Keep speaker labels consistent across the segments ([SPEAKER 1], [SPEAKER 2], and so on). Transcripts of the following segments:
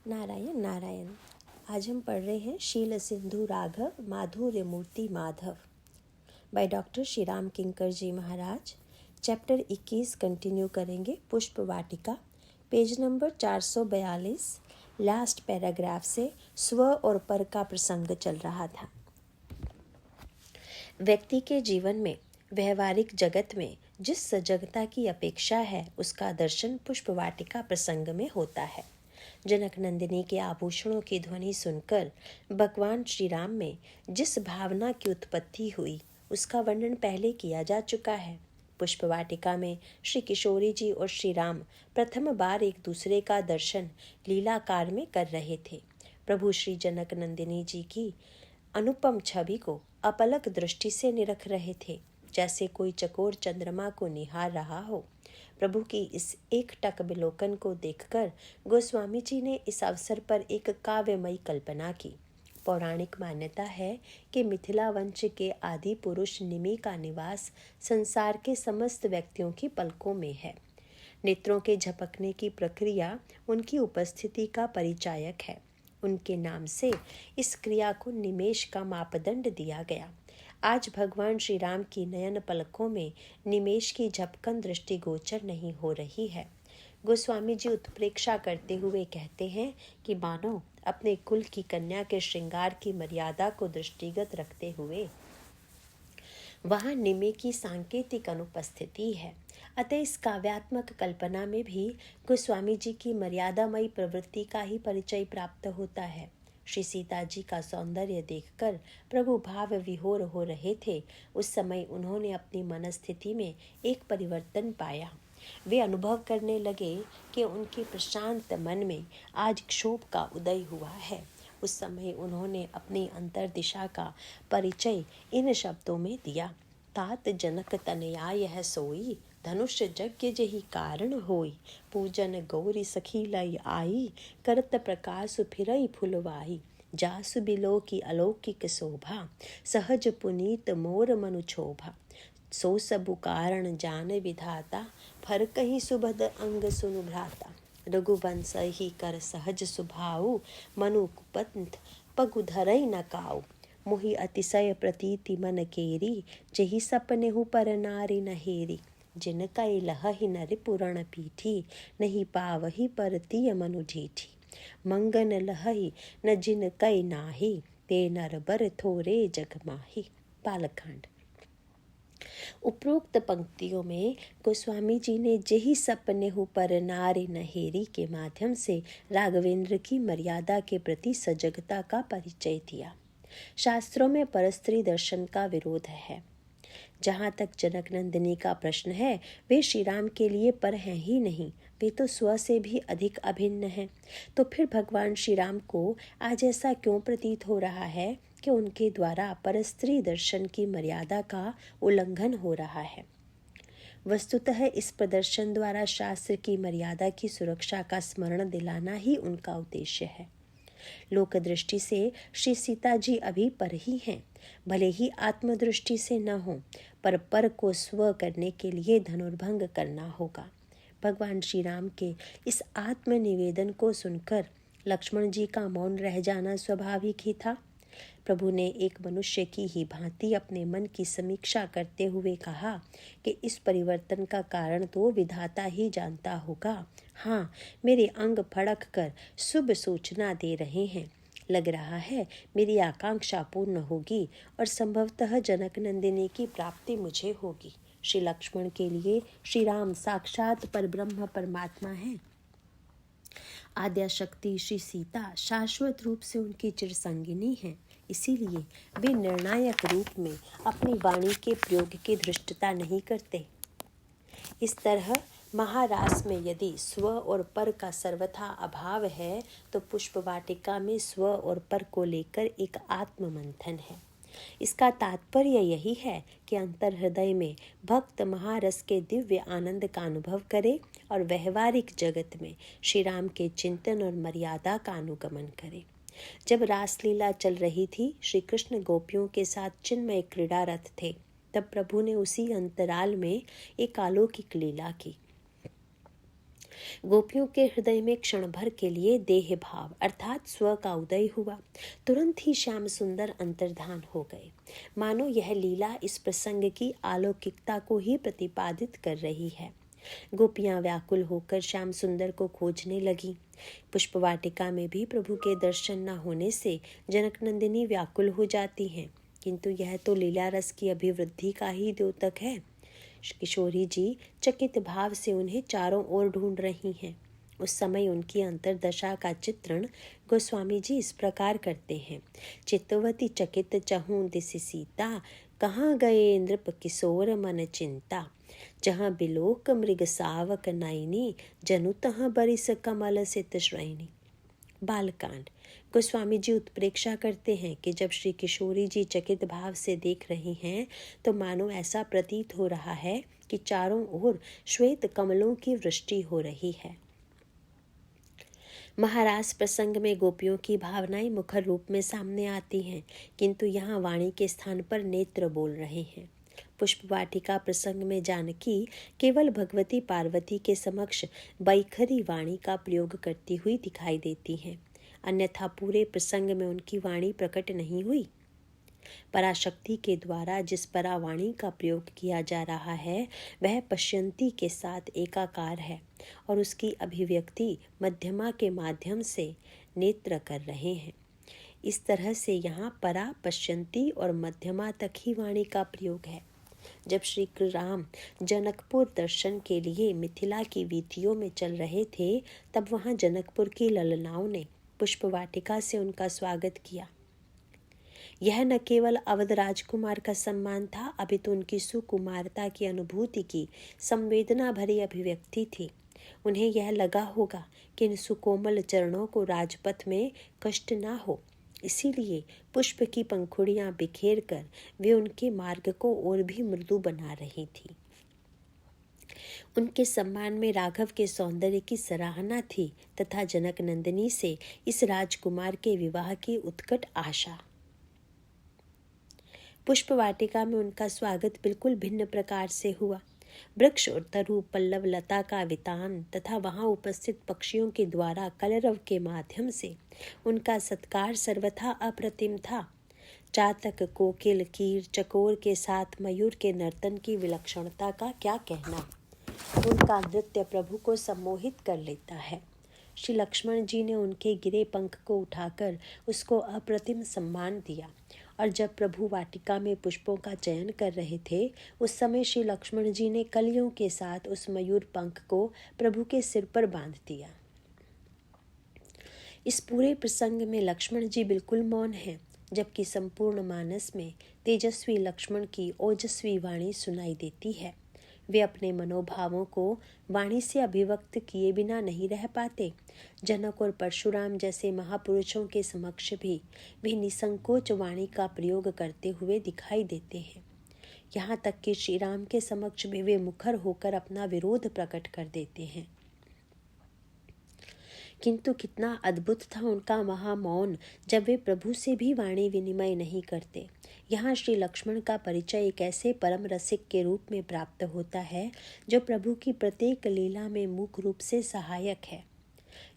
[SPEAKER 1] नारायण नारायण। आज हम पढ़ रहे हैं शील सिंधु राघव माधुर्य मूर्ति माधव by doctor Shri Ram Kinkar ji Maharaj. Chapter 21 continue करेंगे। पुष्प वाटिका, पेज नंबर 442, लास्ट पैराग्राफ से स्व और पर का प्रसंग चल रहा था। व्यक्ति के जीवन में, व्यवहारिक जगत में जिस सजगता की अपेक्षा है उसका दर्शन पुष्प वाटिका प्रसंग में होता है। जनक नंदिनी के आभूषणों की ध्वनि सुनकर भगवान श्री राम में जिस भावना की उत्पत्ति हुई उसका वर्णन पहले किया जा चुका है। पुष्प वाटिका में श्री किशोरी जी और श्री राम प्रथम बार एक दूसरे का दर्शन लीलाकार में कर रहे थे। प्रभु श्री जनक नंदिनी जी की अनुपम छवि को अपलक दृष्टि से निरख रहे थे, जैसे कोई चकोर चंद्रमा को निहार रहा हो। प्रभु की इस एक टक विलोकन को देखकर गोस्वामी जी ने इस अवसर पर एक काव्यमयी कल्पना की। पौराणिक मान्यता है कि मिथिला वंश के आदि पुरुष निमि का निवास संसार के समस्त व्यक्तियों की पलकों में है। नेत्रों के झपकने की प्रक्रिया उनकी उपस्थिति का परिचायक है। उनके नाम से इस क्रिया को निमेष का मापदंड दिया गया। आज भगवान श्री राम की नयन पलकों में निमेष की झपकन दृष्टि गोचर नहीं हो रही है। गोस्वामी जी उत्प्रेक्षा करते हुए कहते हैं कि मानो अपने कुल की कन्या के श्रृंगार की मर्यादा को दृष्टिगत रखते हुए वहाँ निमे की सांकेतिक अनुपस्थिति है। अतः इस काव्यात्मक कल्पना में भी गोस्वामी जी की मर्यादामयी प्रवृत्ति का ही परिचय प्राप्त होता है। श्री सीता जी का सौंदर्य देखकर प्रभु भाव विहोर हो रहे थे। उस समय उन्होंने अपनी मनस्थिति में एक परिवर्तन पाया। वे अनुभव करने लगे कि उनके प्रशांत मन में आज क्षोभ का उदय हुआ है। उस समय उन्होंने अपनी अंतर दिशा का परिचय इन शब्दों में दिया। तात जनक तनया यह सोई, धनुष यज्ञ जही कारण होई, पूजन गौरी सखी लय आई, करत प्रकाश फिरई फुलवाई, जासु बिलो की अलौकिक शोभा, सहज पुनीत मोर मनु क्षोभा, सो सबु कारण जान विधाता, फर कहीं सुभद अंग सुनु भ्राता, रघुवंश ही कर सहज सुभाऊ, मनु कुपंथ पगु धरई न काऊ, मोहि अतिशय प्रतीति मन केरी, जही सपनेहु पर नारी नहेरी, जिन कई लहहि नर पुरण पीठी, नहीं पावही पर तिय मनु ढीठी, मंगन लहहि न जिन कई नाही, ते नर बर थोरे जग माही। बालकांड। उपरोक्त पंक्तियों में गोस्वामी जी ने जेहि सपने हु पर नारी नहेरी के माध्यम से राघवेंद्र की मर्यादा के प्रति सजगता का परिचय दिया। शास्त्रों में परस्त्री दर्शन का विरोध है। जहाँ तक जनक नंदिनी का प्रश्न है, वे श्री राम के लिए पर हैं ही नहीं, वे तो स्व से भी अधिक अभिन्न हैं। तो फिर भगवान श्री राम को आज ऐसा क्यों प्रतीत हो रहा है कि उनके द्वारा परस्त्री दर्शन की मर्यादा का उल्लंघन हो रहा है? वस्तुतः इस प्रदर्शन द्वारा शास्त्र की मर्यादा की सुरक्षा का स्मरण दिलाना ही उनका उद्देश्य है। लोक दृष्टि से श्री सीता जी अभी पर ही हैं, भले ही आत्मदृष्टि से न हो, पर को स्व करने के लिए धनुर्भंग करना होगा। भगवान श्री राम के इस आत्मनिवेदन को सुनकर लक्ष्मण जी का मौन रह जाना स्वाभाविक ही था। प्रभु ने एक मनुष्य की ही भांति अपने मन की समीक्षा करते हुए कहा कि इस परिवर्तन का कारण तो विधाता ही जानता होगा। हाँ, मेरे अंग फड़क कर शुभ सूचना दे रहे हैं। लग रहा है मेरी आकांक्षा पूर्ण होगी और संभवतः जनक नंदिनी की प्राप्ति मुझे होगी। श्री लक्ष्मण के लिए श्री राम साक्षात परब्रह्म परमात्मा है। आद्या शक्ति श्री सीता शाश्वत रूप से उनकी चिरसंगिनी है। इसीलिए वे निर्णायक रूप में अपनी वाणी के प्रयोग की धृष्टता नहीं करते। इस तरह महारास में यदि स्व और पर का सर्वथा अभाव है, तो पुष्प वाटिका में स्व और पर को लेकर एक आत्ममंथन है। इसका तात्पर्य यही है कि अंतर हृदय में भक्त महारस के दिव्य आनंद का अनुभव करे और व्यवहारिक जगत में श्री राम के चिंतन और मर्यादा का अनुगमन करे। जब रासलीला चल रही थी, श्री कृष्ण गोपियों के साथ चिन्मय क्रीड़ारत थे, तब प्रभु ने उसी अंतराल में एक अलौकिक लीला की। गोपियों के हृदय में क्षण भर के लिए देह भाव अर्थात स्व का उदय हुआ। तुरंत ही श्याम सुंदर अंतर्धान हो गए, मानो यह लीला इस प्रसंग की अलौकिकता को ही प्रतिपादित कर रही है। गोपियां व्याकुल होकर श्याम सुंदर को खोजने लगी। पुष्प वाटिका में भी प्रभु के दर्शन न होने से जनक नंदिनी व्याकुल हो जाती हैं, किंतु यह तो लीला रस की अभिवृद्धि का ही द्योतक है। किशोरी जी चकित भाव से उन्हें चारों ओर ढूंढ रही हैं। उस समय उनकी अंतर्दशा का चित्रण गोस्वामी जी इस प्रकार करते हैं। चित्तवती चकित चहूं दिस सीता, कहाँ गए नृप किशोर मन चिंता। जहाँ बिलोक मृग सावक नयनी, जनु तहाँ बरिस कमल सित श्रेणी। बालकांड। गोस्वामी जी उत्प्रेक्षा करते हैं कि जब श्री किशोरी जी चकित भाव से देख रही हैं तो मानो ऐसा प्रतीत हो रहा है कि चारों ओर श्वेत कमलों की वृष्टि हो रही है। महारास प्रसंग में गोपियों की भावनाएं मुखर रूप में सामने आती हैं, किंतु यहाँ वाणी के स्थान पर नेत्र बोल रहे हैं। पुष्प वाटिका प्रसंग में जानकी केवल भगवती पार्वती के समक्ष बैखरी वाणी का प्रयोग करती हुई दिखाई देती हैं, अन्यथा पूरे प्रसंग में उनकी वाणी प्रकट नहीं हुई। पराशक्ति के द्वारा जिस परावाणी का प्रयोग किया जा रहा है वह पश्यंती के साथ एकाकार है और उसकी अभिव्यक्ति मध्यमा के माध्यम से नेत्र कर रहे हैं। इस तरह से यहाँ परा, पश्यंती और मध्यमा तक ही वाणी का प्रयोग है। जब श्री राम जनकपुर दर्शन के लिए मिथिला की वीथियों में चल रहे थे तब वहां जनकपुर की ललनाओं ने पुष्प वाटिका से उनका स्वागत किया। यह न केवल अवध राजकुमार का सम्मान था, अपितु उनकी सुकुमारता की अनुभूति की संवेदना भरी अभिव्यक्ति थी। उन्हें यह लगा होगा कि इन सुकोमल चरणों को राजपथ में कष्ट ना हो, इसीलिए पुष्प की पंखुड़ियां बिखेर कर वे उनके मार्ग को और भी मृदु बना रही थी। उनके सम्मान में राघव के सौंदर्य की सराहना थी तथा जनक नंदिनी से इस राजकुमार के विवाह की उत्कट आशा। पुष्प वाटिका में उनका स्वागत बिल्कुल भिन्न प्रकार से हुआ। वृक्ष और तरु पल्लव लता का वितान तथा वहां उपस्थित पक्षियों के द्वारा कलरव के माध्यम से उनका सत्कार सर्वथा अप्रतिम था। चातक, कोकिल, कीर, चकोर के साथ मयूर के नर्तन की विलक्षणता का क्या कहना। उनका नृत्य प्रभु को सम्मोहित कर लेता है। श्री लक्ष्मण जी ने उनके गिरे पंख को उठाकर उसको अप्रतिम सम्मान दिया और जब प्रभु वाटिका में पुष्पों का चयन कर रहे थे उस समय श्री लक्ष्मण जी ने कलियों के साथ उस मयूर पंख को प्रभु के सिर पर बांध दिया। इस पूरे प्रसंग में लक्ष्मण जी बिल्कुल मौन हैं, जबकि संपूर्ण मानस में तेजस्वी लक्ष्मण की ओजस्वी वाणी सुनाई देती है। वे अपने मनोभावों को वाणी से अभिव्यक्त किए बिना नहीं रह पाते। जनक और परशुराम जैसे महापुरुषों के समक्ष भी वे निसंकोच वाणी का प्रयोग करते हुए दिखाई देते हैं। यहाँ तक कि श्री राम के समक्ष भी वे मुखर होकर अपना विरोध प्रकट कर देते हैं। किंतु कितना अद्भुत था उनका महामौन जब वे प्रभु से भी वाणी विनिमय नहीं करते। यहाँ श्री लक्ष्मण का परिचय एक ऐसे परम रसिक के रूप में प्राप्त होता है जो प्रभु की प्रत्येक लीला में मुख्य रूप से सहायक है।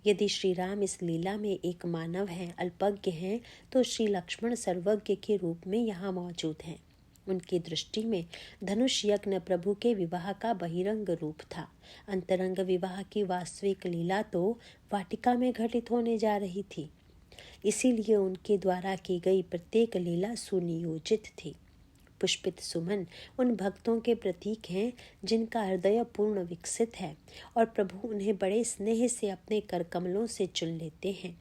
[SPEAKER 1] यदि श्री राम इस लीला में एक मानव हैं, अल्पज्ञ हैं, तो श्री लक्ष्मण सर्वज्ञ के रूप में यहाँ मौजूद हैं। उनकी दृष्टि में धनुष यज्ञ प्रभु के विवाह का बहिरंग रूप था। अंतरंग विवाह की वास्तविक लीला तो वाटिका में घटित होने जा रही थी, इसीलिए उनके द्वारा की गई प्रत्येक लीला सुनियोजित थी। पुष्पित सुमन उन भक्तों के प्रतीक हैं जिनका हृदय पूर्ण विकसित है और प्रभु उन्हें बड़े स्नेह से अपने करकमलों से चुन लेते हैं।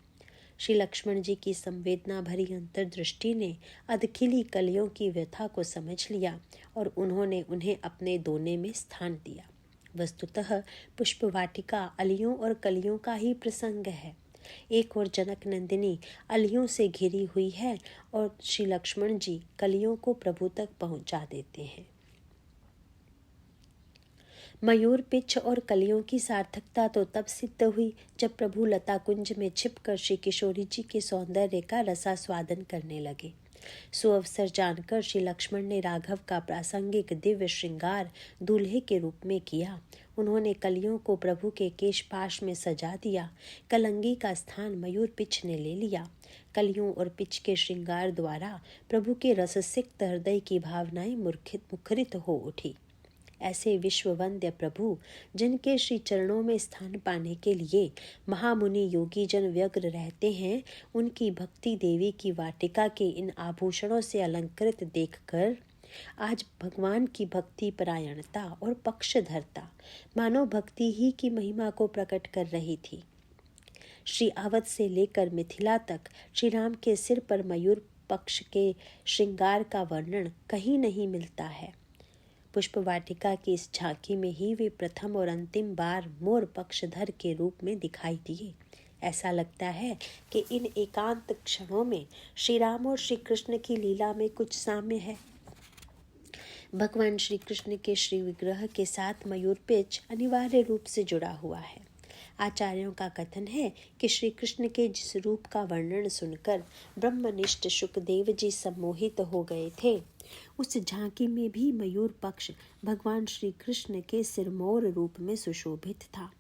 [SPEAKER 1] श्री लक्ष्मण जी की संवेदना भरी अंतर्दृष्टि ने अधखिली कलियों की व्यथा को समझ लिया और उन्होंने उन्हें अपने दोने में स्थान दिया। वस्तुतः पुष्प वाटिका अलियों और कलियों का ही प्रसंग है। एक और जनक नंदिनी अलियों से घिरी हुई है और श्री लक्ष्मण जी कलियों को प्रभु तक पहुंचा देते हैं। मयूर पिच्छ और कलियों की सार्थकता तो तब सिद्ध हुई जब प्रभु लता कुंज में छिपकर श्री किशोरी जी के सौंदर्य का रसास्वादन करने लगे। सुअवसर जानकर श्री लक्ष्मण ने राघव का प्रासंगिक दिव्य श्रृंगार दूल्हे के रूप में किया। उन्होंने कलियों को प्रभु के केशपाश में सजा दिया। कलंगी का स्थान मयूर पिच ने ले लिया। कलियों और पिच के श्रृंगार द्वारा प्रभु के रससिक्त हृदय की भावनाएं मुखरित हो उठी। ऐसे विश्ववंद्य प्रभु, जिनके श्री चरणों में स्थान पाने के लिए महामुनि योगी जन व्यग्र रहते हैं, उनकी भक्ति देवी की वाटिका के इन आभूषणों से अलंकृत देखकर आज भगवान की भक्ति परायणता और पक्षधरता मानव भक्ति ही की महिमा को प्रकट कर रही थी। श्री अवध से लेकर मिथिला तक श्री राम के सिर पर मयूर पक्ष के श्रृंगार का वर्णन कहीं नहीं मिलता है। पुष्प वाटिका की इस झांकी में ही वे प्रथम और अंतिम बार मोर पक्षधर के रूप में दिखाई दिए। ऐसा लगता है कि इन एकांत क्षणों में श्री राम और श्री कृष्ण की लीला में कुछ साम्य है। भगवान श्री कृष्ण के श्री विग्रह के साथ मयूर पिच अनिवार्य रूप से जुड़ा हुआ है। आचार्यों का कथन है कि श्री कृष्ण के जिस रूप का वर्णन सुनकर ब्रह्मनिष्ठ शुकदेव जी सम्मोहित हो गए थे, उस झांकी में भी मयूर पक्ष भगवान श्री कृष्ण के सिरमौर रूप में सुशोभित था।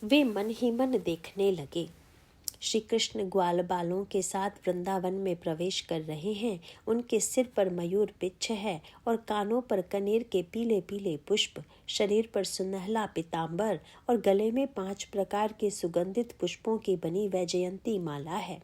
[SPEAKER 1] वे मन ही मन देखने लगे। श्री कृष्ण ग्वाल बालों के साथ वृंदावन में प्रवेश कर रहे हैं। उनके सिर पर मयूर पिच्छ है और कानों पर कनेर के पीले पीले पुष्प, शरीर पर सुनहला पीतांबर और गले में 5 प्रकार के सुगंधित पुष्पों की बनी वैजयंती माला है।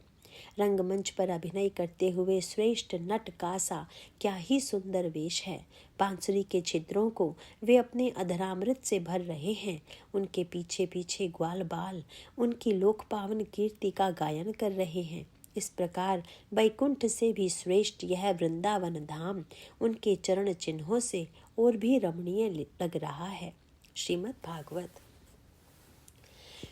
[SPEAKER 1] रंगमंच पर अभिनय करते हुए श्रेष्ठ नट का सा क्या ही सुंदर वेश है। बांसुरी के छिद्रों को वे अपने अधरामृत से भर रहे हैं। उनके पीछे पीछे ग्वाल बाल उनकी लोक पावन कीर्ति का गायन कर रहे हैं। इस प्रकार वैकुंठ से भी श्रेष्ठ यह वृंदावन धाम उनके चरण चिन्हों से और भी रमणीय लग रहा है। श्रीमद् भागवत।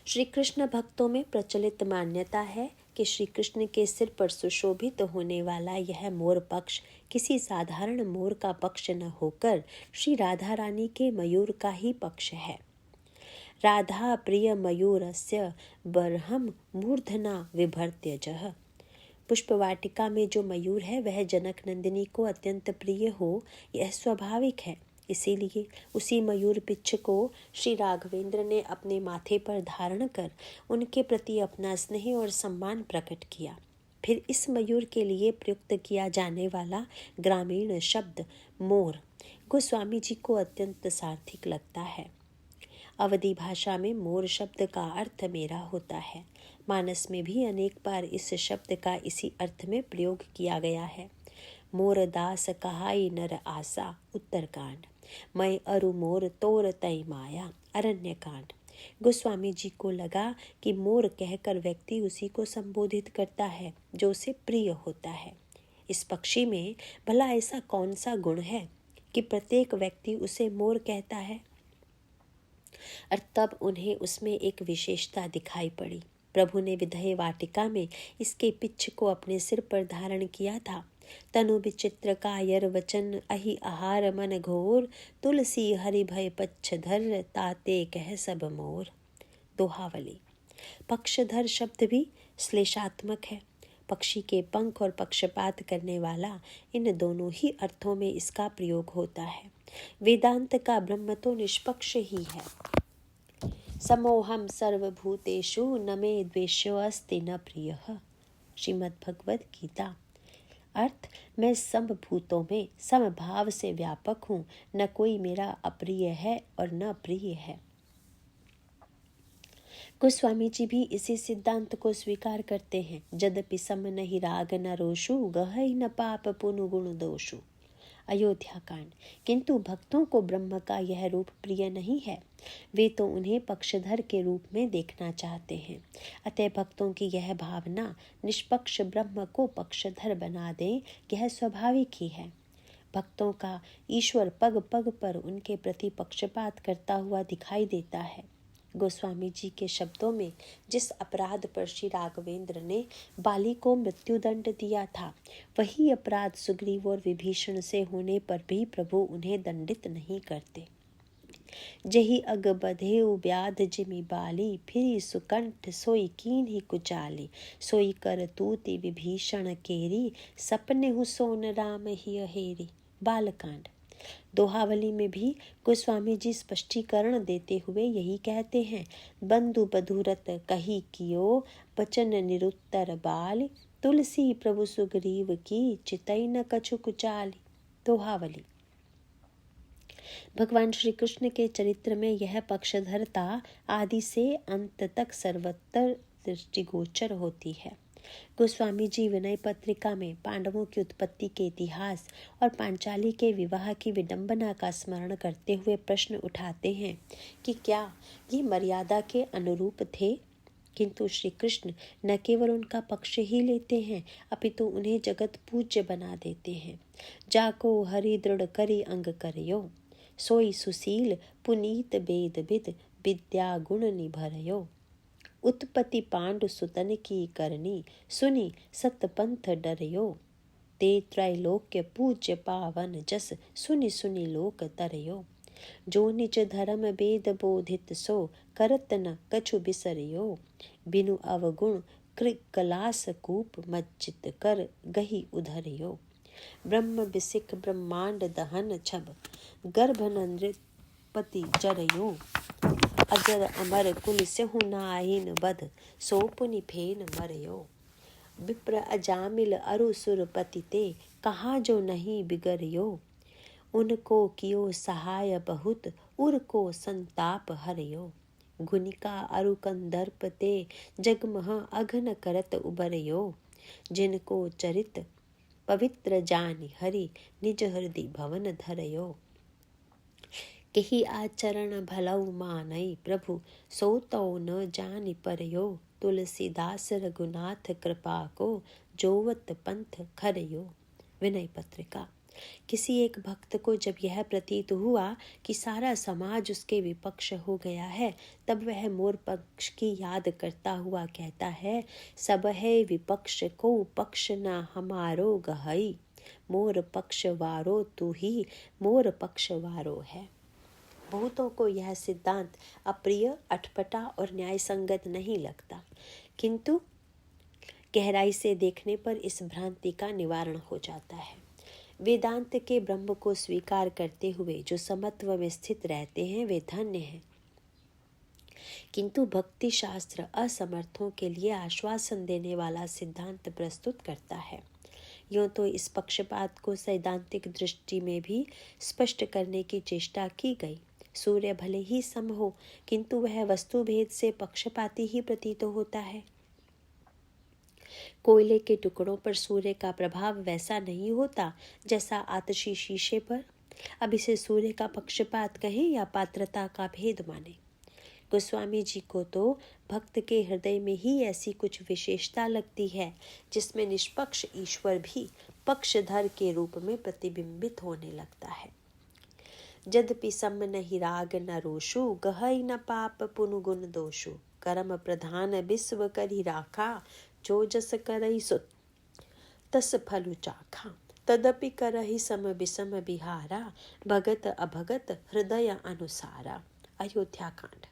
[SPEAKER 1] श्री कृष्ण भक्तों में प्रचलित मान्यता है कि श्री कृष्ण के सिर पर सुशोभित होने वाला यह मोर पक्ष किसी साधारण मोर का पक्ष न होकर श्री राधा रानी के मयूर का ही पक्ष है। राधा प्रिय मयूरस्य बर्हम मूर्धना विभर्त्यजः। पुष्पवाटिका में जो मयूर है वह जनक नंदिनी को अत्यंत प्रिय हो, यह स्वाभाविक है। इसीलिए उसी मयूर पिच्छ को श्री राघवेंद्र ने अपने माथे पर धारण कर उनके प्रति अपना स्नेह और सम्मान प्रकट किया। फिर इस मयूर के लिए प्रयुक्त किया जाने वाला ग्रामीण शब्द मोर गोस्वामी जी को अत्यंत सार्थक लगता है। अवधी भाषा में मोर शब्द का अर्थ मेरा होता है। मानस में भी अनेक बार इस शब्द का इसी अर्थ में प्रयोग किया गया है। मोर दास कहाई नर आशा, उत्तरकांड। मैं अरु मोर तोर तय माया, अरण्य कांड। गोस्वामी जी को लगा कि मोर कहकर व्यक्ति उसी को संबोधित करता है जो उसे प्रिय होता है। इस पक्षी में भला ऐसा कौन सा गुण है कि प्रत्येक व्यक्ति उसे मोर कहता है। और तब उन्हें उसमें एक विशेषता दिखाई पड़ी। प्रभु ने विधेय वाटिका में इसके पिच्छ को अपने सिर पर धारण किया था। तनु विचित्र कायर वचन अहि आहार मन घोर, तुलसी हरि भय पक्षधर ताते कह सब मोर। दोहावली। पक्षधर शब्द भी श्लेषात्मक है। पक्षी के पंख और पक्षपात करने वाला, इन दोनों ही अर्थों में इसका प्रयोग होता है। वेदांत का ब्रह्म तो निष्पक्ष ही है। समोहम सर्वभूतेषु न मे द्वेषो अस्ति न प्रियः। श्रीमद् भगवद गीता। अर्थ, मैं सब भूतों में समभाव से व्यापक हूँ, न कोई मेरा अप्रिय है और न प्रिय है। गोस्वामी जी भी इसी सिद्धांत को स्वीकार करते हैं। यद्यपि सम नहीं राग न रोषु, गहई न पाप पुनु गुण दोषु। अयोध्या कांड। किंतु भक्तों को ब्रह्म का यह रूप प्रिय नहीं है। वे तो उन्हें पक्षधर के रूप में देखना चाहते हैं। अतः भक्तों की यह भावना निष्पक्ष ब्रह्म को पक्षधर बना दे, यह स्वाभाविक ही है। भक्तों का ईश्वर पग पग पर उनके प्रति पक्षपात करता हुआ दिखाई देता है। गोस्वामी जी के शब्दों में जिस अपराध पर श्री राघवेंद्र ने बाली को मृत्युदंड दिया था, वही अपराध सुग्रीव और विभीषण से होने पर भी प्रभु उन्हें दंडित नहीं करते। जही अग बधेउ ब्याध जिमि बाली, फिरी सुकंठ सोई कीन ही कुचाली। सोई कर तूति विभीषण केरी, सपने हु सोन राम ही हेरी। बालकांड। दोहावली में भी गोस्वामी जी स्पष्टीकरण देते हुए यही कहते हैं, बंधु बधुरत कही कियो, बचन निरुत्तर बाल। तुलसी प्रभु सुग्रीव की, चितई न कछु कुचाली। दोहावली। भगवान श्री कृष्ण के चरित्र में यह पक्षधरता आदि से अंत तक सर्वत्र दृष्टिगोचर होती है। गोस्वामी जी विनय पत्रिका में पांडवों की उत्पत्ति के इतिहास और पांचाली के विवाह की विडंबना का स्मरण करते हुए प्रश्न उठाते हैं कि क्या ये मर्यादा के अनुरूप थे, किंतु श्री कृष्ण न केवल उनका पक्ष ही लेते हैं अपितु उन्हें जगत पूज्य बना देते हैं। जाको हरि दृढ़ करी अंग करयो, सोई सुशील पुनीत वेद विद, विद्या गुण निभरयो। उत्पत्ति पांडु सुतन की करनी, सुनी सतपंथ डरयो। ते त्रैलोक्य पूज्य पावन जस, सुनि सुनि लोक तरयो। जो निज धर्म वेद बोधित सो, करत न कछु बिसरयो। बिनु अवगुण कृकलास कूप, मज्जित कर गही उधरयो। ब्रह्म बिसिक ब्रह्मांड दहन छब, गर्भ नृपति जरयो। अजर अमर कुल सेहु नाहिन बध, सो पुनि फेन मरयो। विप्र अजामिल अरु सुरपति ते, कहा जो नहीं बिगड़यो। उनको कियो सहाय बहुत, उर को संताप हरयो। गुनिका अरु कंदर्प ते, जगमह अघन करत उबरयो। जिनको चरित पवित्र जानि हरि, निज हृदय भवन धरयो। केही आचरण भलऊ मानई, प्रभु सो तो न जानि परयो। तुलसीदास रघुनाथ कृपा को, जोवत पंथ खरयो। विनय पत्रिका। किसी एक भक्त को जब यह प्रतीत हुआ कि सारा समाज उसके विपक्ष हो गया है, तब वह मोर पक्ष की याद करता हुआ कहता है, सब है विपक्ष को पक्ष ना हमारो गहई। मोर पक्ष वारो तू ही, मोर पक्ष वारो है। बहुतों को यह सिद्धांत अप्रिय, अटपटा और न्याय संगत नहीं लगता, किंतु गहराई से देखने पर इस भ्रांति का निवारण हो जाता है। वेदांत के ब्रह्म को स्वीकार करते हुए जो समत्व में स्थित रहते हैं वे धन्य हैं, किंतु भक्ति शास्त्र असमर्थों के लिए आश्वासन देने वाला सिद्धांत प्रस्तुत करता है। यूं तो इस पक्षपात को सैद्धांतिक दृष्टि में भी स्पष्ट करने की चेष्टा की गई। सूर्य भले ही सम हो, किंतु वह वस्तु भेद से पक्षपाती ही प्रतीत होता है। कोयले के टुकड़ों पर सूर्य का प्रभाव वैसा नहीं होता जैसा आतशी शीशे पर। अब इसे सूर्य का पक्षपात कहें या पात्रता का भेद माने। गोस्वामी जी को तो भक्त के हृदय में ही ऐसी कुछ विशेषता लगती है जिसमें निष्पक्ष ईश्वर भी पक्षधर के रूप में प्रतिबिंबित होने लगता है। यद्यपि सम नहीं राग न रोषु, गहई न पाप पुनु गुण दोषु। कर्म प्रधान विश्व करी राखा, जो जस करई सो तस फलु चाखा। तदपि करहि सम विषम बिहारा, भगत अभगत हृदय अनुसारा। अयोध्या कांड।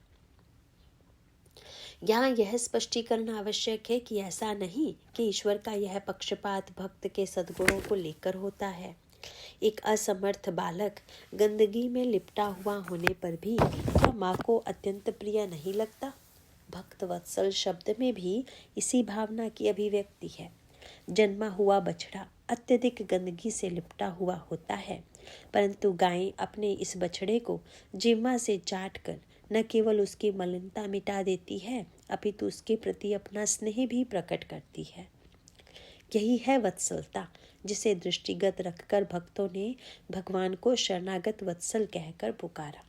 [SPEAKER 1] यहाँ यह स्पष्टीकरण आवश्यक है कि ऐसा नहीं कि ईश्वर का यह पक्षपात भक्त के सद्गुणों को लेकर होता है। एक असमर्थ बालक गंदगी में लिपटा हुआ होने पर भी क्या माँ को अत्यंत प्रिय नहीं लगता? भक्त वत्सल शब्द में भी इसी भावना की अभिव्यक्ति है। जन्मा हुआ बछड़ा अत्यधिक गंदगी से लिपटा हुआ होता है, परंतु गाय अपने इस बछड़े को जिह्वा से चाट कर न केवल उसकी मलिनता मिटा देती है, अपितु उसके प्रति अपना स्नेह भी प्रकट करती है। यही है वत्सलता, जिसे दृष्टिगत रखकर भक्तों ने भगवान को शरणागत वत्सल कहकर पुकारा।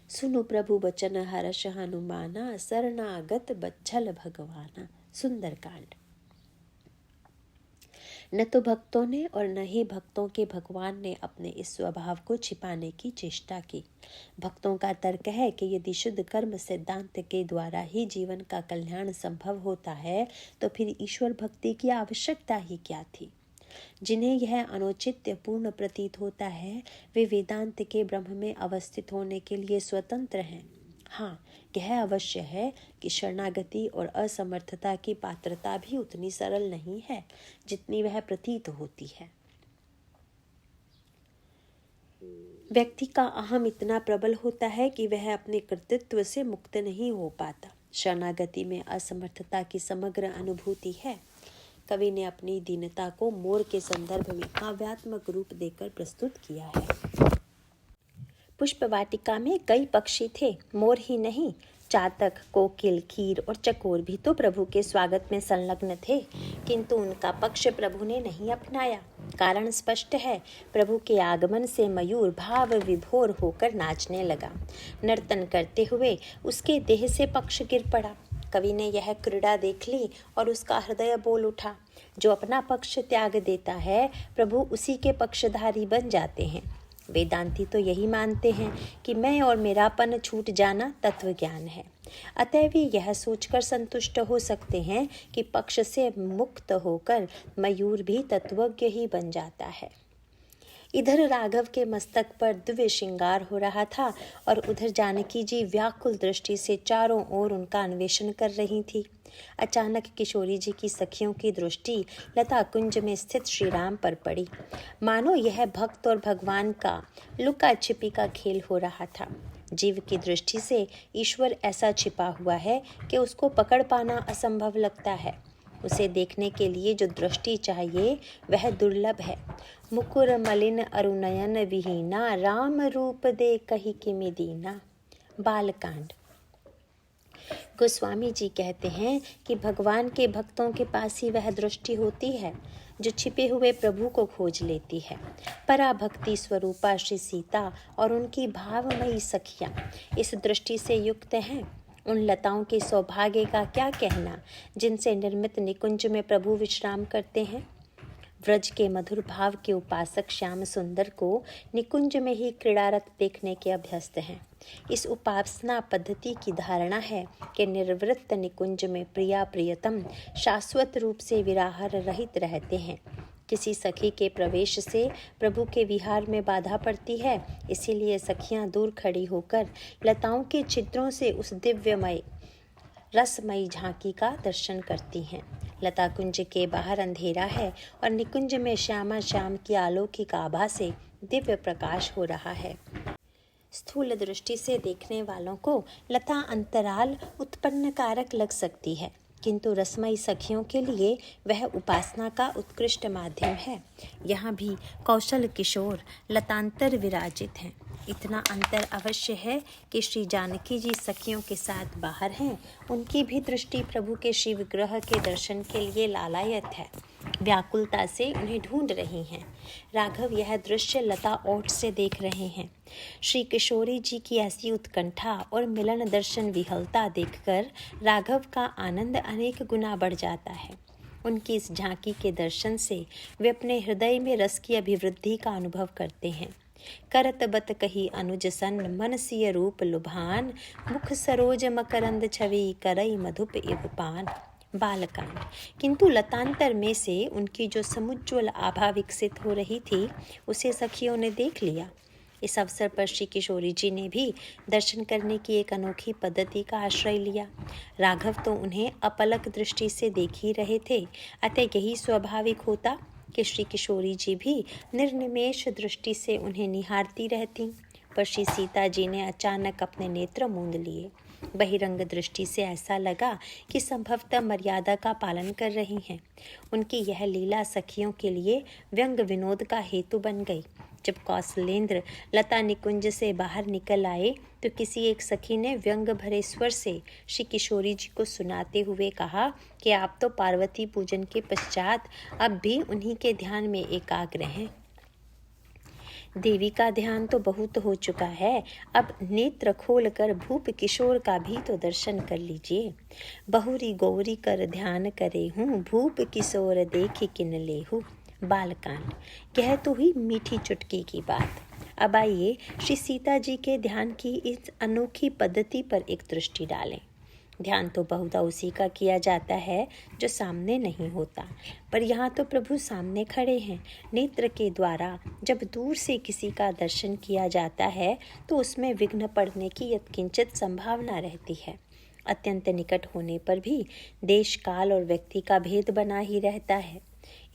[SPEAKER 1] सुनो प्रभु वचन हर्ष हनुमाना, शरणागत बच्छल भगवाना। सुंदरकांड। न तो भक्तों ने और न ही भक्तों के भगवान ने अपने इस स्वभाव को छिपाने की चेष्टा की। भक्तों का तर्क है कि यदि शुद्ध कर्म सिद्धांत के द्वारा ही जीवन का कल्याण संभव होता है तो फिर ईश्वर भक्ति की आवश्यकता ही क्या थी। जिन्हें यह अनौचित्यपूर्ण प्रतीत होता है वे वेदांत के ब्रह्म में अवस्थित होने के लिए स्वतंत्र हैं। हाँ, यह अवश्य है कि शरणागति और असमर्थता की पात्रता भी उतनी सरल नहीं है जितनी वह प्रतीत होती है। व्यक्ति का अहम इतना प्रबल होता है कि वह अपने कर्तृत्व से मुक्त नहीं हो पाता। शरणागति में असमर्थता की समग्र अनुभूति है। कवि ने अपनी दीनता को मोर के संदर्भ में काव्यात्मक रूप देकर प्रस्तुत किया है। पुष्प वाटिका में कई पक्षी थे, मोर ही नहीं, चातक, कोकिल, कीर और चकोर भी तो प्रभु के स्वागत में संलग्न थे, किंतु उनका पक्ष प्रभु ने नहीं अपनाया। कारण स्पष्ट है, प्रभु के आगमन से मयूर भाव विभोर होकर नाचने लगा। नर्तन करते हुए उसके देह से पक्ष गिर पड़ा। कवि ने यह क्रीड़ा देख ली और उसका हृदय बोल उठा। जो अपना पक्ष त्याग देता है, प्रभु उसी के पक्षधारी बन जाते हैं। वेदांती तो यही मानते हैं कि मैं और मेरापन छूट जाना तत्व ज्ञान है। अतः वे यह सोचकर संतुष्ट हो सकते हैं कि पक्ष से मुक्त होकर मयूर भी तत्वज्ञ ही बन जाता है। इधर राघव के मस्तक पर दिव्य श्रृंगार हो रहा था और उधर जानकी जी व्याकुल दृष्टि से चारों ओर उनका अन्वेषण कर रही थी। अचानक किशोरी जी की सखियों की दृष्टि लता कुंज में स्थित श्री राम पर पड़ी। मानो यह भक्त और भगवान का लुका छिपी का खेल हो रहा था। जीव की दृष्टि से ईश्वर ऐसा छिपा हुआ है कि उसको पकड़ पाना असंभव लगता है। उसे देखने के लिए जो दृष्टि चाहिए वह दुर्लभ है। मुकुर मलिन अरुनयन विहीना, राम रूप दे कही किमि दीना। बालकांड। गोस्वामी जी कहते हैं कि भगवान के भक्तों के पास ही वह दृष्टि होती है जो छिपे हुए प्रभु को खोज लेती है। पराभक्ति स्वरूपा श्री सीता और उनकी भावमयी सखियां इस दृष्टि से युक्त हैं। उन लताओं के सौभाग्य का क्या कहना जिनसे निर्मित निकुंज में प्रभु विश्राम करते हैं। व्रज के मधुर भाव के उपासक श्याम सुंदर को निकुंज में ही क्रीड़ारत देखने के अभ्यस्त हैं। इस उपासना पद्धति की धारणा है कि निर्वृत्त निकुंज में प्रिया प्रियतम शाश्वत रूप से विराहार रहित रहते हैं। किसी सखी के प्रवेश से प्रभु के विहार में बाधा पड़ती है, इसीलिए सखियां दूर खड़ी होकर लताओं के छिद्रों से उस दिव्यमय रसमयी झांकी का दर्शन करती हैं। लता कुंज के बाहर अंधेरा है और निकुंज में श्यामा श्याम की अलौकिक आभा से दिव्य प्रकाश हो रहा है। स्थूल दृष्टि से देखने वालों को लता अंतराल उत्पन्न कारक लग सकती है, किंतु रसमयी सखियों के लिए वह उपासना का उत्कृष्ट माध्यम है। यहाँ भी कौशल किशोर लतांतर विराजित हैं। इतना अंतर अवश्य है कि श्री जानकी जी सखियों के साथ बाहर हैं। उनकी भी दृष्टि प्रभु के श्री विग्रह के दर्शन के लिए लालायत है, व्याकुलता से उन्हें ढूंढ रही हैं। राघव यह दृश्य लता ओट से देख रहे हैं। श्री किशोरी जी की ऐसी उत्कंठा और मिलन दर्शन विहलता देखकर राघव का आनंद अनेक गुना बढ़ जाता है। उनकी इस झांकी के दर्शन से वे अपने हृदय में रस की अभिवृद्धि का अनुभव करते हैं। करत बत कही अनुज सन, मन सिय रूप लुभान, मुख सरोज मकरंद छवि, करई मधुप इव पान। बालकांड। किंतु लतांतर में से उनकी जो समुज्ज्वल आभा विकसित हो रही थी उसे सखियों ने देख लिया। इस अवसर पर श्री किशोरी जी ने भी दर्शन करने की एक अनोखी पद्धति का आश्रय लिया। राघव तो उन्हें अपलक दृष्टि से देख ही रहे थे, अतः यही स्वाभाविक होता कि श्री किशोरी जी भी निर्निमेष दृष्टि से उन्हें निहारती रहती। पर श्री सीता जी ने अचानक अपने नेत्र मूंद लिए। बहिरंग दृष्टि से ऐसा लगा कि संभवतः मर्यादा का पालन कर रही हैं। उनकी यह लीला सखियों के लिए व्यंग विनोद का हेतु बन गई। जब कौशलेंद्र लता निकुंज से बाहर निकल आए तो किसी एक सखी ने व्यंग भरे स्वर से श्री किशोरी जी को सुनाते हुए कहा कि आप तो पार्वती पूजन के पश्चात अब भी उन्हीं के ध्यान में एकाग्र हैं। देवी का ध्यान तो बहुत हो चुका है, अब नेत्र खोल कर भूप किशोर का भी तो दर्शन कर लीजिए। बहुरी गौरी कर ध्यान करे हूँ, भूप किशोर देखी किन लेहू। बालकांड। यह तो हुई मीठी चुटकी की बात। अब आइए श्री सीता जी के ध्यान की इस अनोखी पद्धति पर एक दृष्टि डालें। ध्यान तो बहुधा उसी का किया जाता है जो सामने नहीं होता, पर यहाँ तो प्रभु सामने खड़े हैं। नेत्र के द्वारा जब दूर से किसी का दर्शन किया जाता है तो उसमें विघ्न पड़ने की यत्किंचित संभावना रहती है। अत्यंत निकट होने पर भी देश, काल और व्यक्ति का भेद बना ही रहता है।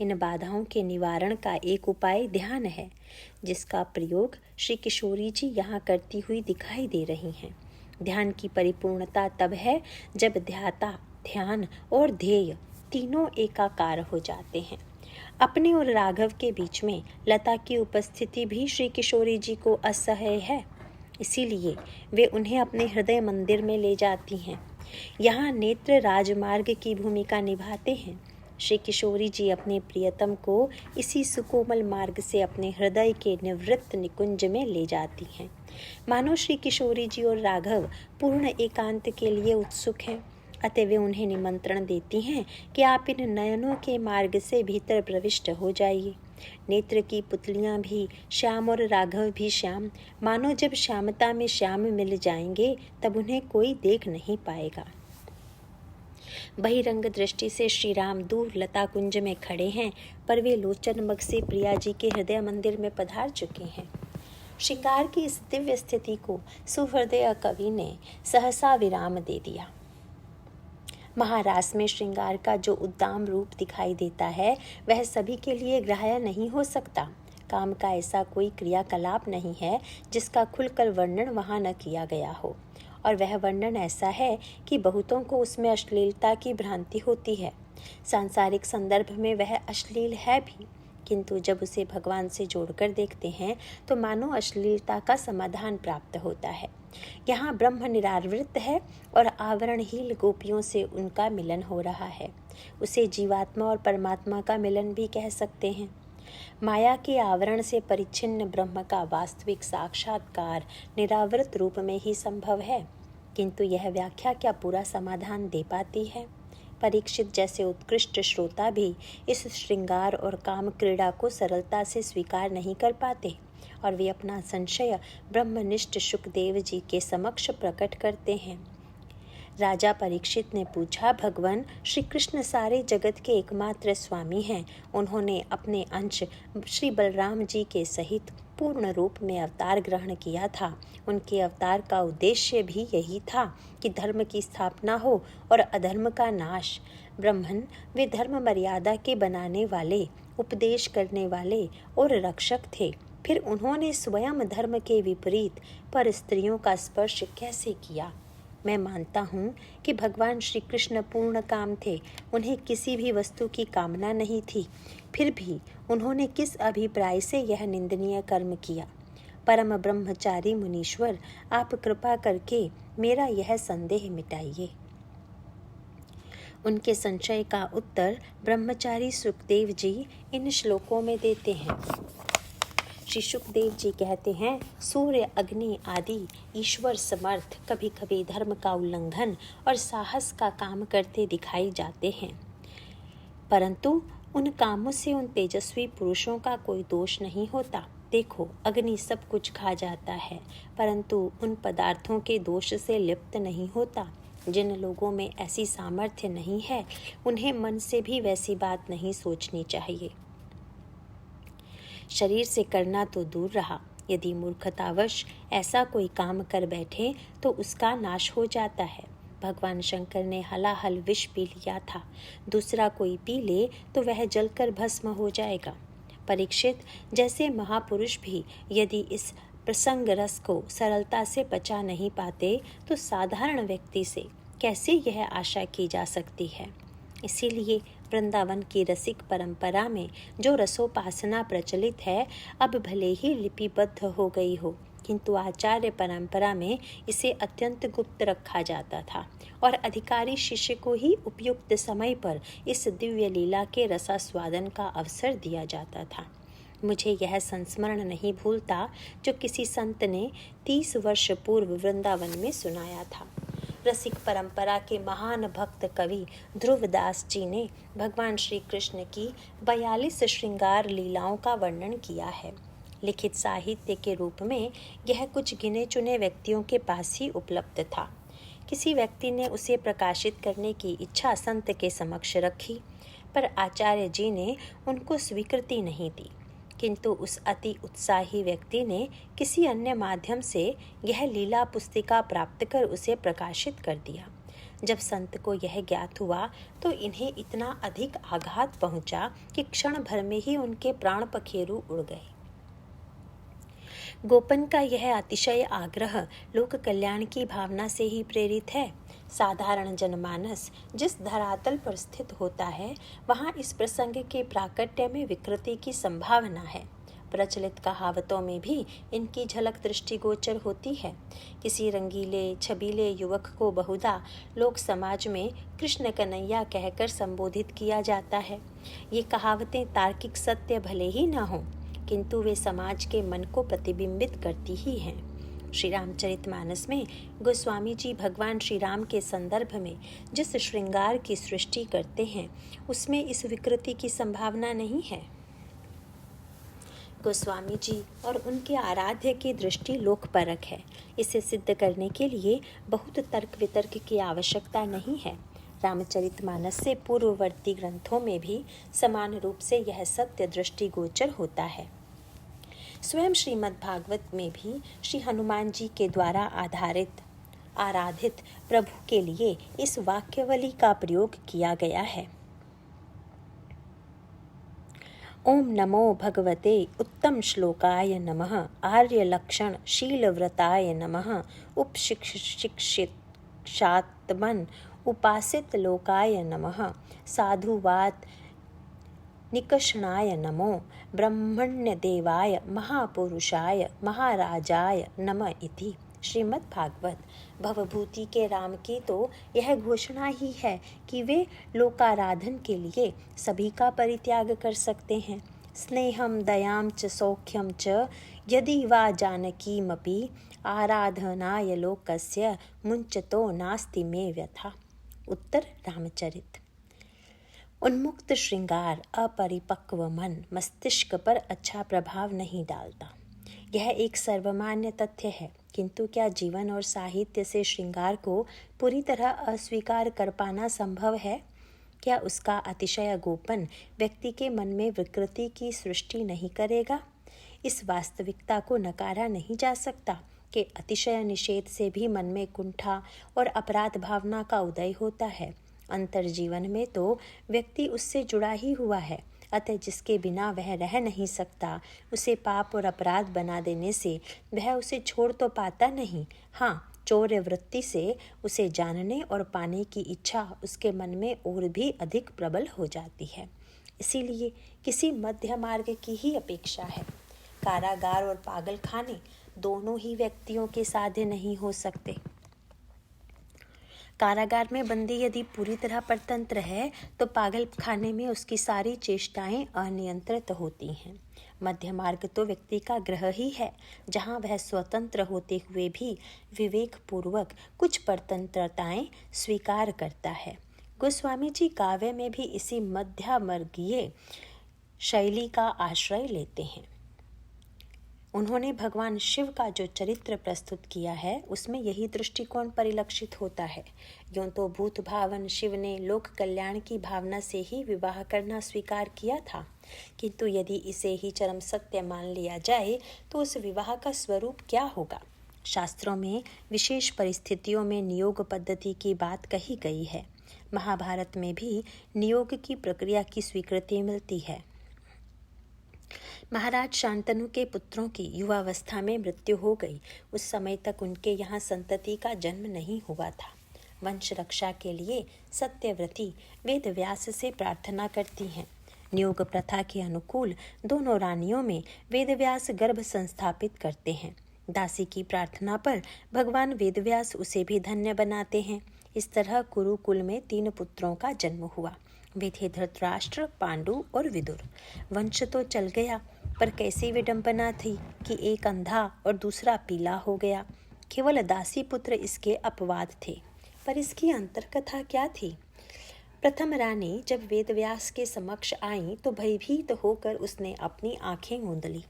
[SPEAKER 1] इन बाधाओं के निवारण का एक उपाय ध्यान है, जिसका प्रयोग श्री किशोरी जी यहाँ करती हुई दिखाई दे रही हैं। ध्यान की परिपूर्णता तब है जब ध्याता, ध्यान और ध्येय तीनों एकाकार हो जाते हैं। अपने और राघव के बीच में लता की उपस्थिति भी श्री किशोरी जी को असह्य है, इसीलिए वे उन्हें अपने हृदय मंदिर में ले जाती हैं। यहाँ नेत्र राजमार्ग की भूमिका निभाते हैं। श्री किशोरी जी अपने प्रियतम को इसी सुकोमल मार्ग से अपने हृदय के निवृत्त निकुंज में ले जाती हैं। मानो श्री किशोरी जी और राघव पूर्ण एकांत के लिए उत्सुक हैं, अतः वे उन्हें निमंत्रण देती हैं कि आप इन नयनों के मार्ग से भीतर प्रविष्ट हो जाइए। नेत्र की पुतलियां भी श्याम और राघव भी श्याम, मानो जब श्यामता में श्याम मिल जाएंगे तब उन्हें कोई देख नहीं पाएगा। बहिरंग दृष्टि से श्री राम दूर लता कुंज में खड़े हैं, पर वे लोचन मग से प्रिया जी के हृदय मंदिर में पधार चुके हैं। श्रृंगार की इस दिव्य स्थिति को सुहृदय कवि ने सहसा विराम दे दिया। महारास में श्रृंगार का जो उद्दाम रूप दिखाई देता है वह सभी के लिए ग्राह्य नहीं हो सकता। काम का ऐसा कोई क्रियाकलाप नहीं है जिसका खुलकर वर्णन वहाँ न किया गया हो, और वह वर्णन ऐसा है कि बहुतों को उसमें अश्लीलता की भ्रांति होती है। सांसारिक संदर्भ में वह अश्लील है भी, किंतु जब उसे भगवान से जोड़कर देखते हैं तो मानो अश्लीलता का समाधान प्राप्त होता है। यहाँ ब्रह्म निरावृत है और आवरणहीन गोपियों से उनका मिलन हो रहा है। उसे जीवात्मा और परमात्मा का मिलन भी कह सकते हैं। माया के आवरण से परिच्छिन्न ब्रह्म का वास्तविक साक्षात्कार निरावृत रूप में ही संभव है, किंतु यह व्याख्या क्या पूरा समाधान दे पाती है? परीक्षित जैसे उत्कृष्ट श्रोता भी इस श्रृंगार और काम क्रीड़ा को सरलता से स्वीकार नहीं कर पाते, और वे अपना संशय ब्रह्मनिष्ठ शुकदेव जी के समक्ष प्रकट करते हैं। राजा परीक्षित ने पूछा, भगवान श्री कृष्ण सारे जगत के एकमात्र स्वामी हैं। उन्होंने अपने अंश श्री बलराम जी के सहित पूर्ण रूप में अवतार ग्रहण किया था। उनके अवतार का उद्देश्य भी यही था कि धर्म की स्थापना हो और अधर्म का नाश। ब्रह्मन वे धर्म मर्यादा के बनाने वाले, उपदेश करने वाले और रक्षक थे। फिर उन्होंने स्वयं धर्म के विपरीत पर स्त्रियों का स्पर्श कैसे किया? मैं मानता हूँ कि भगवान श्री कृष्ण पूर्ण काम थे, उन्हें किसी भी वस्तु की कामना नहीं थी। फिर भी उन्होंने किस अभिप्राय से यह निंदनीय कर्म किया? परम ब्रह्मचारी मुनीश्वर, आप कृपा करके मेरा यह संदेह मिटाइए। उनके संशय का उत्तर ब्रह्मचारी सुखदेव जी इन श्लोकों में देते हैं। श्री सुखदेव जी कहते हैं, सूर्य, अग्नि आदि ईश्वर समर्थ कभी कभी धर्म का उल्लंघन और साहस का काम करते दिखाई जाते हैं, परंतु उन कामों से उन तेजस्वी पुरुषों का कोई दोष नहीं होता। देखो, अग्नि सब कुछ खा जाता है, परंतु उन पदार्थों के दोष से लिप्त नहीं होता। जिन लोगों में ऐसी सामर्थ्य नहीं है, उन्हें मन से भी वैसी बात नहीं सोचनी चाहिए। शरीर से करना तो दूर रहा, यदि मूर्खतावश ऐसा कोई काम कर बैठे तो उसका नाश हो जाता है। भगवान शंकर ने हलाहल विष पी लिया था, दूसरा कोई पी ले तो वह जलकर भस्म हो जाएगा। परीक्षित जैसे महापुरुष भी यदि इस प्रसंग रस को सरलता से पचा नहीं पाते तो साधारण व्यक्ति से कैसे यह आशा की जा सकती है? इसीलिए वृंदावन की रसिक परंपरा में जो रसोपासना प्रचलित है, अब भले ही लिपिबद्ध हो गई हो, किंतु आचार्य परंपरा में इसे अत्यंत गुप्त रखा जाता था और अधिकारी शिष्य को ही उपयुक्त समय पर इस दिव्य लीला के रसास्वादन का अवसर दिया जाता था। मुझे यह संस्मरण नहीं भूलता जो किसी संत ने 30 वर्ष पूर्व वृंदावन में सुनाया था। रसिक परंपरा के महान भक्त कवि ध्रुवदास जी ने भगवान श्री कृष्ण की 42 श्रृंगार लीलाओं का वर्णन किया है। लिखित साहित्य के रूप में यह कुछ गिने चुने व्यक्तियों के पास ही उपलब्ध था। किसी व्यक्ति ने उसे प्रकाशित करने की इच्छा संत के समक्ष रखी, पर आचार्य जी ने उनको स्वीकृति नहीं दी। किंतु उस अति उत्साही व्यक्ति ने किसी अन्य माध्यम से यह लीला पुस्तिका प्राप्त कर उसे प्रकाशित कर दिया। जब संत को यह ज्ञात हुआ तो इन्हें इतना अधिक आघात पहुंचा कि क्षण भर में ही उनके प्राण पखेरु उड़ गए। गोपन का यह अतिशय आग्रह लोक कल्याण की भावना से ही प्रेरित है। साधारण जनमानस जिस धरातल पर स्थित होता है, वहाँ इस प्रसंग के प्राकट्य में विकृति की संभावना है। प्रचलित कहावतों में भी इनकी झलक दृष्टिगोचर होती है। किसी रंगीले छबीले युवक को बहुधा लोक समाज में कृष्ण कन्हैया कहकर संबोधित किया जाता है। ये कहावतें तार्किक सत्य भले ही न हों, किंतु वे समाज के मन को प्रतिबिंबित करती ही हैं। श्री रामचरितमानस में गोस्वामी जी भगवान श्री राम के संदर्भ में जिस श्रृंगार की सृष्टि करते हैं, उसमें इस विकृति की संभावना नहीं है। गोस्वामी जी और उनके आराध्य की दृष्टि लोकपरक है। इसे सिद्ध करने के लिए बहुत तर्क वितर्क की आवश्यकता नहीं है। रामचरितमानस से पूर्ववर्ती ग्रंथों में भी समान रूप से यह सत्य दृष्टिगोचर होता है। स्वयं श्रीमद् भागवत में भी श्री हनुमान जी के द्वारा आराधित प्रभु के लिए इस वाक्यवली का प्रयोग किया गया है। ओम नमो भगवते उत्तम श्लोकाय नमः, आर्य लक्षण शीलव्रताय नमः, उपशिक्षिक्षात्मन उपासित लोकाय नमः, साधुवाद निकषणाय नमो, ब्रह्मण्य देवाय महापुरुषाय महाराजाय नमः इति। श्रीमद् भागवत भवभूति के राम की तो यह घोषणा ही है कि वे लोकाराधन के लिए सभी का परित्याग कर सकते हैं। स्नेहम दयाम च सौख्यम च यदि वा जानकीमपि, आराधनाय लोकस्य मुंचतो नास्ति मे व्यथा। उत्तर रामचरित। उन्मुक्त श्रृंगार अपरिपक्व मन मस्तिष्क पर अच्छा प्रभाव नहीं डालता। यह एक सर्वमान्य तथ्य है, किंतु क्या जीवन और साहित्य से श्रृंगार को पूरी तरह अस्वीकार कर पाना संभव है? क्या उसका अतिशय गोपन व्यक्ति के मन में विकृति की सृष्टि नहीं करेगा? इस वास्तविकता को नकारा नहीं जा सकता कि अतिशय निषेध से भी मन में कुंठा और अपराध भावना का उदय होता है। अंतर जीवन में तो व्यक्ति उससे जुड़ा ही हुआ है, अतः जिसके बिना वह रह नहीं सकता, उसे पाप और अपराध बना देने से वह उसे छोड़ तो पाता नहीं। हाँ, चौर्य वृत्ति से उसे जानने और पाने की इच्छा उसके मन में और भी अधिक प्रबल हो जाती है। इसीलिए किसी मध्य मार्ग की ही अपेक्षा है। कारागार और पागल खाने दोनों ही व्यक्तियों के साध्य नहीं हो सकते। कारागार में बंदी यदि पूरी तरह परतंत्र है तो पागल खाने में उसकी सारी चेष्टाएं अनियंत्रित होती हैं। मध्य मार्ग तो व्यक्ति का गृह ही है, जहां वह स्वतंत्र होते हुए भी विवेक पूर्वक कुछ परतंत्रताएं स्वीकार करता है। गोस्वामी जी काव्य में भी इसी मध्यमार्गीय शैली का आश्रय लेते हैं। उन्होंने भगवान शिव का जो चरित्र प्रस्तुत किया है, उसमें यही दृष्टिकोण परिलक्षित होता है। यूं तो भूत भावन शिव ने लोक कल्याण की भावना से ही विवाह करना स्वीकार किया था, किंतु यदि इसे ही चरम सत्य मान लिया जाए तो उस विवाह का स्वरूप क्या होगा? शास्त्रों में विशेष परिस्थितियों में नियोग पद्धति की बात कही गई है। महाभारत में भी नियोग की प्रक्रिया की स्वीकृति मिलती है। महाराज शांतनु के पुत्रों की युवावस्था में मृत्यु हो गई। उस समय तक उनके यहाँ संतति का जन्म नहीं हुआ था। वंश रक्षा के लिए सत्यव्रती वेद व्यास से प्रार्थना करती हैं। नियोग प्रथा के अनुकूल दोनों रानियों में वेदव्यास गर्भ संस्थापित करते हैं। दासी की प्रार्थना पर भगवान वेदव्यास उसे भी धन्य बनाते हैं। इस तरह कुरुकुल में 3 पुत्रों का जन्म हुआ। वे थे धृतराष्ट्र, पांडु और विदुर। वंश तो चल गया, पर कैसी विडंबना थी कि एक अंधा और दूसरा पीला हो गया। केवल दासी पुत्र इसके अपवाद थे, पर इसकी अंतर्कथा क्या थी? प्रथम रानी जब वेदव्यास के समक्ष आई तो भयभीत होकर उसने अपनी आंखें मूंद ली।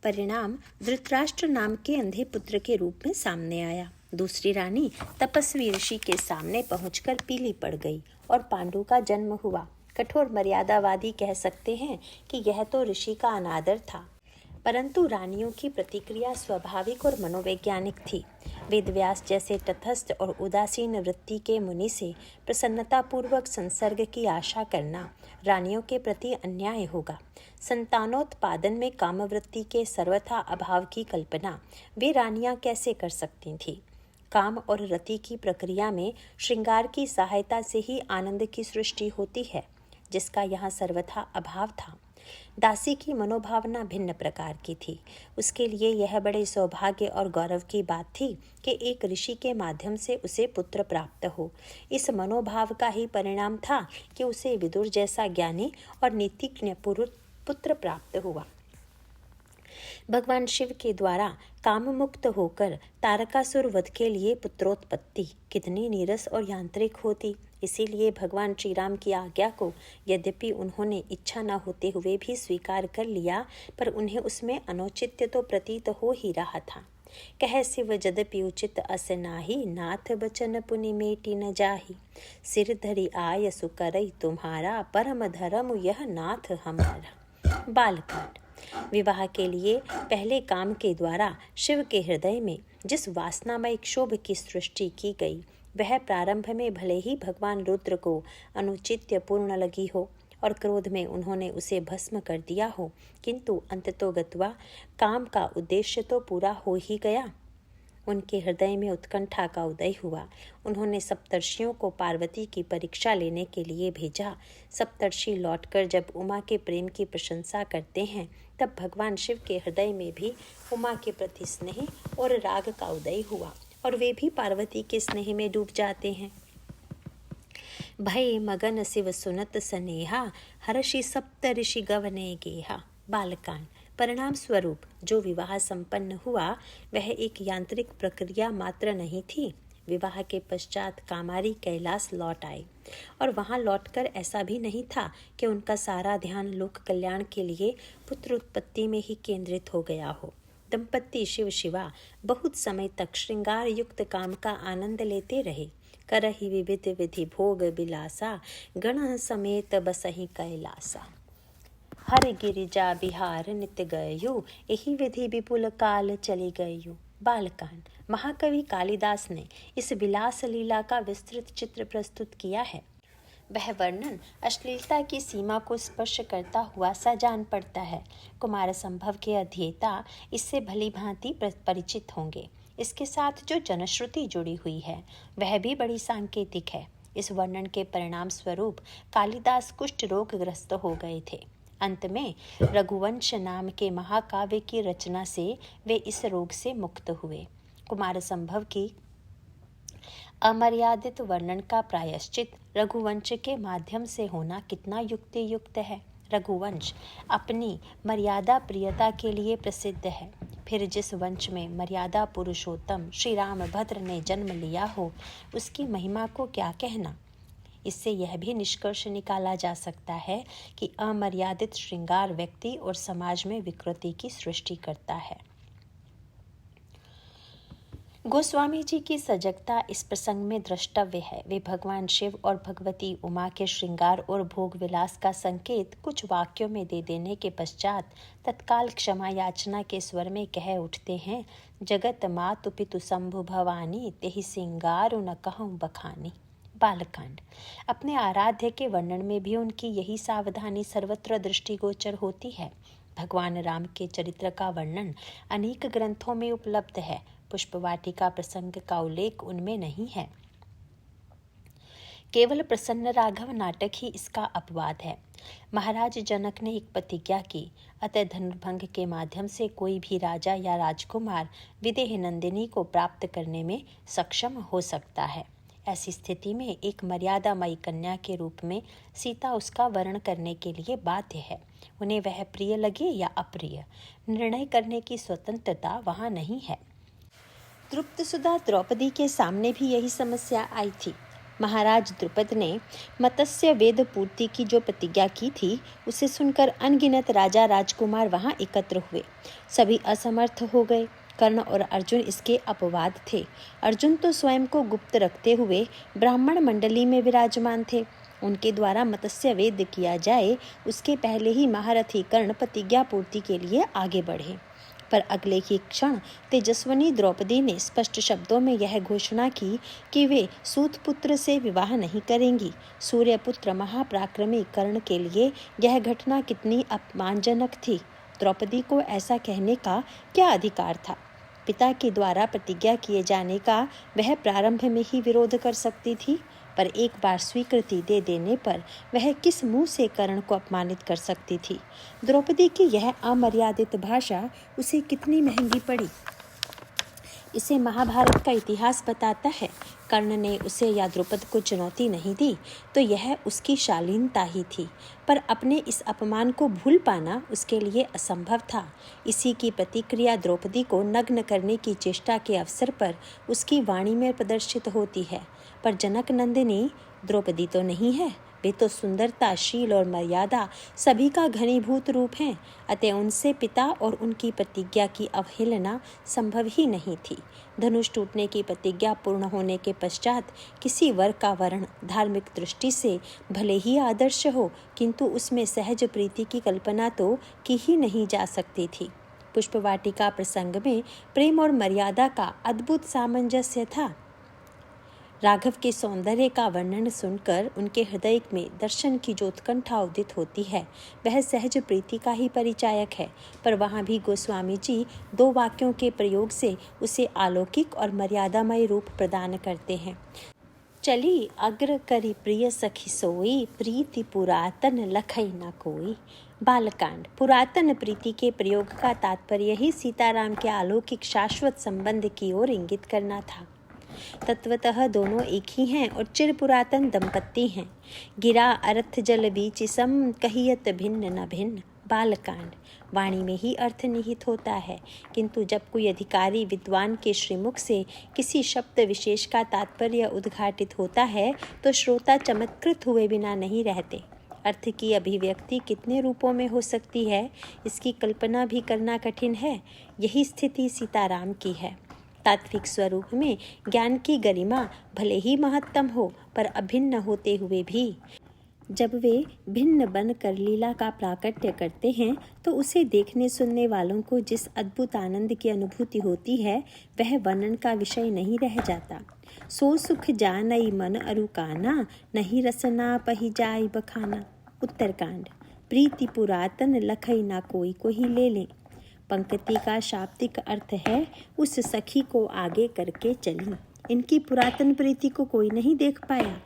[SPEAKER 1] परिणाम धृतराष्ट्र नाम के अंधे पुत्र के रूप में सामने आया। दूसरी रानी तपस्वी ऋषि के सामने पहुंचकर पीली पड़ गई और पांडु का जन्म हुआ। कठोर मर्यादावादी कह सकते हैं कि यह तो ऋषि का अनादर था, परंतु रानियों की प्रतिक्रिया स्वाभाविक और मनोवैज्ञानिक थी। वेदव्यास जैसे तटस्थ और उदासीन वृत्ति के मुनि से प्रसन्नतापूर्वक संसर्ग की आशा करना रानियों के प्रति अन्याय होगा। संतानोत्पादन में कामवृत्ति के सर्वथा अभाव की कल्पना वे रानियां कैसे कर सकती थीं? काम और रति की प्रक्रिया में श्रृंगार की सहायता से ही आनंद की सृष्टि होती है, जिसका यहाँ सर्वथा अभाव था। दासी की मनोभावना भिन्न प्रकार की थी। उसके लिए यह बड़े सौभाग्य और गौरव की बात थी कि एक ऋषि के माध्यम से उसे पुत्र प्राप्त हो। इस मनोभाव का ही परिणाम था कि उसे विदुर जैसा ज्ञानी और नीतिज्ञ पुत्र प्राप्त हुआ। भगवान शिव के द्वारा काम मुक्त होकर तारकासुर वध के लिए पुत्रोत्पत्ति कितनी नीरस और यांत्रिक होती। इसीलिए भगवान श्री राम की आज्ञा को यद्यपि उन्होंने इच्छा न होते हुए भी स्वीकार कर लिया, पर उन्हें उसमें अनौचित्य तो प्रतीत हो ही रहा था। कह शिव जदपि उचित अस नाही, नाथ बचन पुनि मेटी न जाही। सिर धरि आय सुकरई तुम्हारा, परम धर्म यह नाथ हमारा। बालकांड। विवाह के लिए पहले काम के द्वारा शिव के हृदय में जिस वासनामय क्षोभ की सृष्टि की गई, वह प्रारंभ में भले ही भगवान रुद्र को अनुचित्य पूर्ण लगी हो और क्रोध में उन्होंने उसे भस्म कर दिया हो, किंतु अंततोगत्वा काम का उद्देश्य तो पूरा हो ही गया। उनके हृदय में उत्कंठा का उदय हुआ। उन्होंने सप्तर्षियों को पार्वती की परीक्षा लेने के लिए भेजा। सप्तर्षि लौटकर जब उमा के प्रेम की प्रशंसा करते हैं, तब भगवान शिव के हृदय में भी उमा के प्रति स्नेह और राग का उदय हुआ और वे भी पार्वती के स्नेह में डूब जाते हैं। भय मगन शिव सुनत सनेहा, हर्षि सप्त ऋषि गवने गेहा। बालकांड। परिणाम स्वरूप जो विवाह संपन्न हुआ वह एक यांत्रिक प्रक्रिया मात्र नहीं थी। विवाह के पश्चात कामारी कैलाश लौट आए और वहां लौटकर ऐसा भी नहीं था कि उनका सारा ध्यान लोक कल्याण के लिए पुत्र उत्पत्ति में ही केंद्रित हो गया हो। दंपत्ति शिव शिवा बहुत समय तक श्रृंगार युक्त काम का आनंद लेते रहे। करहि विविध विधि भोग बिलासा, गण समेत बसहि कैलासा। हर गिरिजा बिहार नित गयो, यही विधि विपुल काल चली गयो। बालकांड। महाकवि कालिदास ने इस विलास लीला का विस्तृत चित्र प्रस्तुत किया है। वह वर्णन अश्लीलता की सीमा को स्पर्श करता हुआ सा जान पड़ता है। कुमार संभव के अध्येता इससे भली भांति परिचित होंगे। इसके साथ जो जनश्रुति जुड़ी हुई है वह भी बड़ी सांकेतिक है। इस वर्णन के परिणाम स्वरूप कालिदास कुष्ठ रोग ग्रस्त हो गए थे। अंत में रघुवंश नाम के महाकाव्य की रचना से वे इस रोग से मुक्त हुए। कुमार संभव की अमर्यादित वर्णन का प्रायश्चित रघुवंश के माध्यम से होना कितना युक्ति युक्त है। रघुवंश अपनी मर्यादा प्रियता के लिए प्रसिद्ध है। फिर जिस वंश में मर्यादा पुरुषोत्तम श्री रामभद्र ने जन्म लिया हो, उसकी महिमा को क्या कहना। इससे यह भी निष्कर्ष निकाला जा सकता है कि अमर्यादित श्रृंगार व्यक्ति और समाज में विकृति की सृष्टि करता है। गोस्वामी जी की सजगता इस प्रसंग में द्रष्टव्य है। वे भगवान शिव और भगवती उमा के श्रृंगार और भोग विलास का संकेत कुछ वाक्यों में दे देने के पश्चात तत्काल क्षमा याचना के स्वर में कह उठते हैं, जगत मातु पितु शंभु भवानी, तेहि सिंगारु न कहूँ बखानी। बालकांड। अपने आराध्य के वर्णन में भी उनकी यही सावधानी सर्वत्र दृष्टिगोचर होती है। भगवान राम के चरित्र का वर्णन अनेक ग्रंथों में उपलब्ध है। पुष्पवाटिका प्रसंग का उल्लेख उनमें नहीं है। केवल प्रसन्न राघव नाटक ही इसका अपवाद है। महाराज जनक ने एक प्रतिज्ञा की, अतः धनुर्भंग के माध्यम से कोई भी राजा या राजकुमार विदेह नंदिनी को प्राप्त करने में सक्षम हो सकता है। ऐसी स्थिति में एक मर्यादामयी कन्या के रूप में सीता उसका वर्ण करने के लिए बाध्य है। उन्हें वह प्रिय लगे या अप्रिय, निर्णय करने की स्वतंत्रता वहाँ नहीं है। तृप्तसुधा द्रौपदी के सामने भी यही समस्या आई थी। महाराज द्रुपद ने मत्स्य वेद पूर्ति की जो प्रतिज्ञा की थी, उसे सुनकर अनगिनत राजा राजकुमार वहां एकत्र हुए। सभी असमर्थ हो गए। कर्ण और अर्जुन इसके अपवाद थे। अर्जुन तो स्वयं को गुप्त रखते हुए ब्राह्मण मंडली में विराजमान थे। उनके द्वारा मत्स्य वेद किया जाए उसके पहले ही महारथी कर्ण प्रतिज्ञा पूर्ति के लिए आगे बढ़े। पर अगले ही क्षण तेजस्विनी द्रौपदी ने स्पष्ट शब्दों में यह घोषणा की कि वे सूत पुत्र से विवाह नहीं करेंगी। सूर्यपुत्र महापराक्रमी कर्ण के लिए यह घटना कितनी अपमानजनक थी। द्रौपदी को ऐसा कहने का क्या अधिकार था? पिता के द्वारा प्रतिज्ञा किए जाने का वह प्रारंभ में ही विरोध कर सकती थी, पर एक बार स्वीकृति दे देने पर वह किस मुंह से कर्ण को अपमानित कर सकती थी? द्रौपदी की यह अमर्यादित भाषा उसे कितनी महंगी पड़ी, इसे महाभारत का इतिहास बताता है। कर्ण ने उसे या द्रुपद को चुनौती नहीं दी तो यह उसकी शालीनता ही थी, पर अपने इस अपमान को भूल पाना उसके लिए असंभव था। इसी की प्रतिक्रिया द्रौपदी को नग्न करने की चेष्टा के अवसर पर उसकी वाणी में प्रदर्शित होती है। पर जनक नंदिनी द्रौपदी तो नहीं है, वे तो सुंदरता, शील और मर्यादा सभी का घनीभूत रूप हैं। अतः उनसे पिता और उनकी प्रतिज्ञा की अवहेलना संभव ही नहीं थी। धनुष टूटने की प्रतिज्ञा पूर्ण होने के पश्चात किसी वर का वर्ण धार्मिक दृष्टि से भले ही आदर्श हो, किंतु उसमें सहज प्रीति की कल्पना तो की ही नहीं जा सकती थी। पुष्पवाटिका प्रसंग में प्रेम और मर्यादा का अद्भुत सामंजस्य था। राघव के सौंदर्य का वर्णन सुनकर उनके हृदय में दर्शन की जो उत्कंठा उदित होती है वह सहज प्रीति का ही परिचायक है। पर वहाँ भी गोस्वामी जी 2 वाक्यों के प्रयोग से उसे अलौकिक और मर्यादामय रूप प्रदान करते हैं। चली अग्र करी प्रिय सखी सोई, प्रीति पुरातन लखई न कोई। बालकांड। पुरातन प्रीति के प्रयोग का तात्पर्य ही सीताराम के अलौकिक शाश्वत संबंध की ओर इंगित करना था। तत्वतः दोनों एक ही हैं और चिर पुरातन दंपत्ति हैं। गिरा अर्थ जल बीच सम, कहियत भिन्न न भिन्न। बालकांड। वाणी में ही अर्थ निहित होता है, किंतु जब कोई अधिकारी विद्वान के श्रीमुख से किसी शब्द विशेष का तात्पर्य उद्घाटित होता है तो श्रोता चमत्कृत हुए बिना नहीं रहते। अर्थ की अभिव्यक्ति कितने रूपों में हो सकती है, इसकी कल्पना भी करना कठिन है। यही स्थिति सीताराम की है। तात्विक स्वरूप में ज्ञान की गरिमा भले ही महत्तम हो, पर अभिन्न होते हुए भी जब वे भिन्न बनकर लीला का प्राकट्य करते हैं तो उसे देखने सुनने वालों को जिस अद्भुत आनंद की अनुभूति होती है वह वर्णन का विषय नहीं रह जाता। सो सुख जानई मन अरुकाना, नहीं रसना पही जाय बखाना। उत्तरकांड। प्रीति पुरातन लखई ना कोई को ही ले लें। पंक्ति का शाब्दिक अर्थ है उस सखी को आगे करके चली। इनकी पुरातन प्रीति को कोई नहीं देख पाया,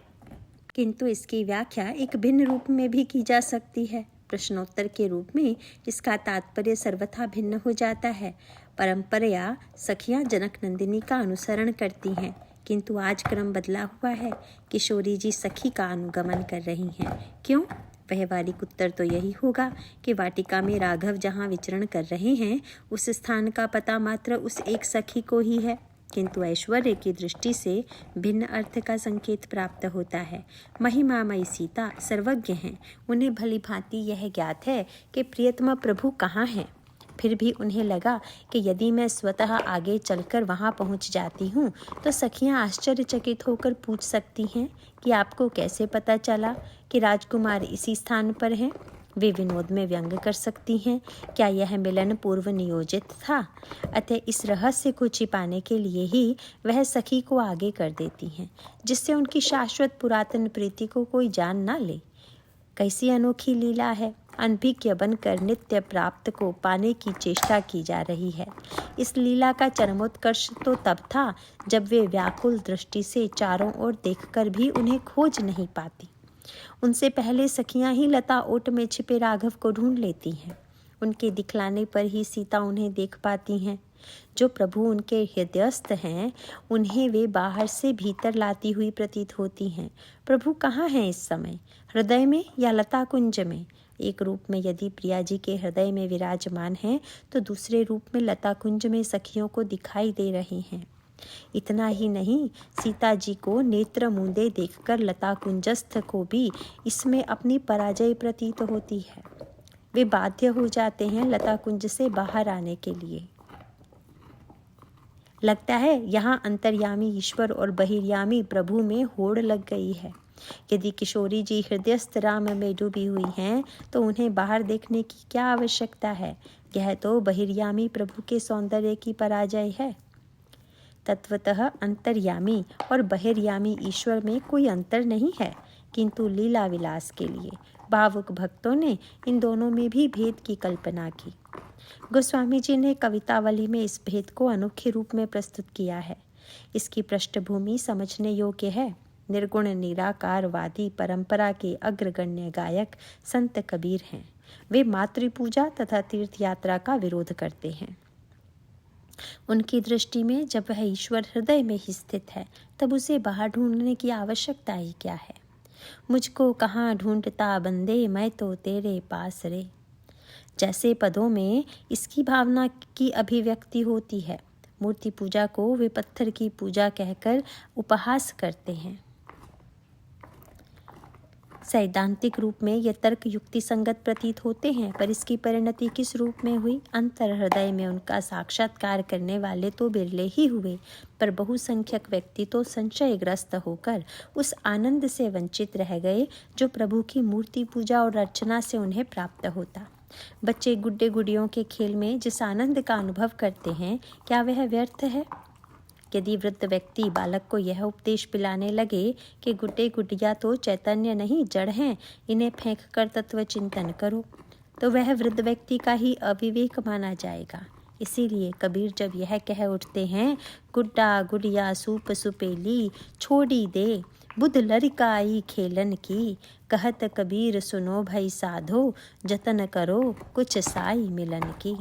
[SPEAKER 1] किंतु इसकी व्याख्या एक भिन्न रूप में भी की जा सकती है। प्रश्नोत्तर के रूप में इसका तात्पर्य सर्वथा भिन्न हो जाता है। परंपराया सखियां जनक नंदिनी का अनुसरण करती हैं, किंतु आज क्रम बदला हुआ है। किशोरी जी सखी का अनुगमन कर रही हैं। क्यों? व्यवहारिक उत्तर तो यही होगा कि वाटिका में राघव जहाँ विचरण कर रहे हैं उस स्थान का पता मात्र उस एक सखी को ही है, किंतु ऐश्वर्य की दृष्टि से भिन्न अर्थ का संकेत प्राप्त होता है। महिमामयी सीता सर्वज्ञ हैं, उन्हें भली भांति यह ज्ञात है कि प्रियतमा प्रभु कहाँ हैं। फिर भी उन्हें लगा कि यदि मैं स्वतः आगे चलकर वहां पहुंच जाती हूं तो सखियां आश्चर्यचकित होकर पूछ सकती हैं कि आपको कैसे पता चला कि राजकुमार इसी स्थान पर हैं। वे विनोद में व्यंग कर सकती हैं, क्या यह मिलन पूर्व नियोजित था? अतः इस रहस्य को छिपाने के लिए ही वह सखी को आगे कर देती हैं, जिससे उनकी शाश्वत पुरातन प्रीति को कोई जान ना ले। कैसी अनोखी लीला है। अनभिज्ञ बनकर नित्य प्राप्त को पाने की चेष्टा की जा रही है। इस लीला का चरमोत्कर्ष तो तब था जब वे व्याकुल दृष्टि से चारों ओर देखकर भी उन्हें खोज नहीं पाती। उनसे पहले सखियां ही लता ओट में छिपे राघव को ढूंढ लेती हैं। उनके दिखलाने पर ही सीता उन्हें देख पाती हैं। जो प्रभु उनके हृदयस्थ हैं उन्हें वे बाहर से भीतर लाती हुई प्रतीत होती हैं। प्रभु कहाँ हैं इस समय? हृदय में या लता कुंज में? एक रूप में यदि प्रिया जी के हृदय में विराजमान हैं तो दूसरे रूप में लता कुंज में सखियों को दिखाई दे रही हैं। इतना ही नहीं, सीता जी को नेत्र मूंदे देखकर लता कुंजस्थ को भी इसमें अपनी पराजय प्रतीत होती है। वे बाध्य हो जाते हैं लता कुंज से बाहर आने के लिए। लगता है यहाँ अंतर्यामी ईश्वर और बहिर्यामी प्रभु में होड़ लग गई है। यदि किशोरी जी हृदयस्थ राम में डूबी हुई हैं तो उन्हें बाहर देखने की क्या आवश्यकता है। यह तो बहिर्यामी प्रभु के सौंदर्य की पराजय है। तत्वतः अंतर्यामी और बहिर्यामी ईश्वर में कोई अंतर नहीं है, किंतु लीला विलास के लिए भावुक भक्तों ने इन दोनों में भी भेद की कल्पना की। गोस्वामी जी ने कवितावली में इस भेद को अनोखे रूप में प्रस्तुत किया है। इसकी पृष्ठभूमि समझने योग्य है। निर्गुण निराकारवादी परंपरा के अग्रगण्य गायक संत कबीर हैं। वे मातृपूजा तथा तीर्थ यात्रा का विरोध करते हैं। उनकी दृष्टि में जब वह ईश्वर हृदय में ही स्थित है तब उसे बाहर ढूंढने की आवश्यकता ही क्या है। मुझको कहाँ ढूंढता बंदे, मैं तो तेरे पास रे। जैसे पदों में इसकी भावना की अभिव्यक्ति होती है। मूर्ति पूजा को वे पत्थर की पूजा कहकर उपहास करते हैं। सैद्धांतिक रूप में ये तर्क युक्ति संगत प्रतीत होते हैं, पर इसकी परिणति किस रूप में हुई। अंतर हृदय में उनका साक्षात्कार करने वाले तो बिरले ही हुए, पर बहुसंख्यक व्यक्ति तो संशयग्रस्त होकर उस आनंद से वंचित रह गए जो प्रभु की मूर्ति पूजा और अर्चना से उन्हें प्राप्त होता। बच्चे गुड्डे गुड़ियों के खेल में जिस आनंद का अनुभव करते हैं, क्या वह व्यर्थ है। यदि वृद्ध व्यक्ति बालक को यह उपदेश पिलाने लगे कि गुड्डे गुडिया तो चैतन्य नहीं जड़ हैं, इन्हें फेंक कर तत्व चिंतन करो, तो वह वृद्ध व्यक्ति का ही अविवेक माना जाएगा। इसीलिए कबीर जब यह कह उठते हैं, गुड्डा गुडिया सूप सुपेली छोड़ी दे, बुध लरिकाई खेलन की, कहत कबीर सुनो भई साधो, जतन करो कुछ साई मिलन की।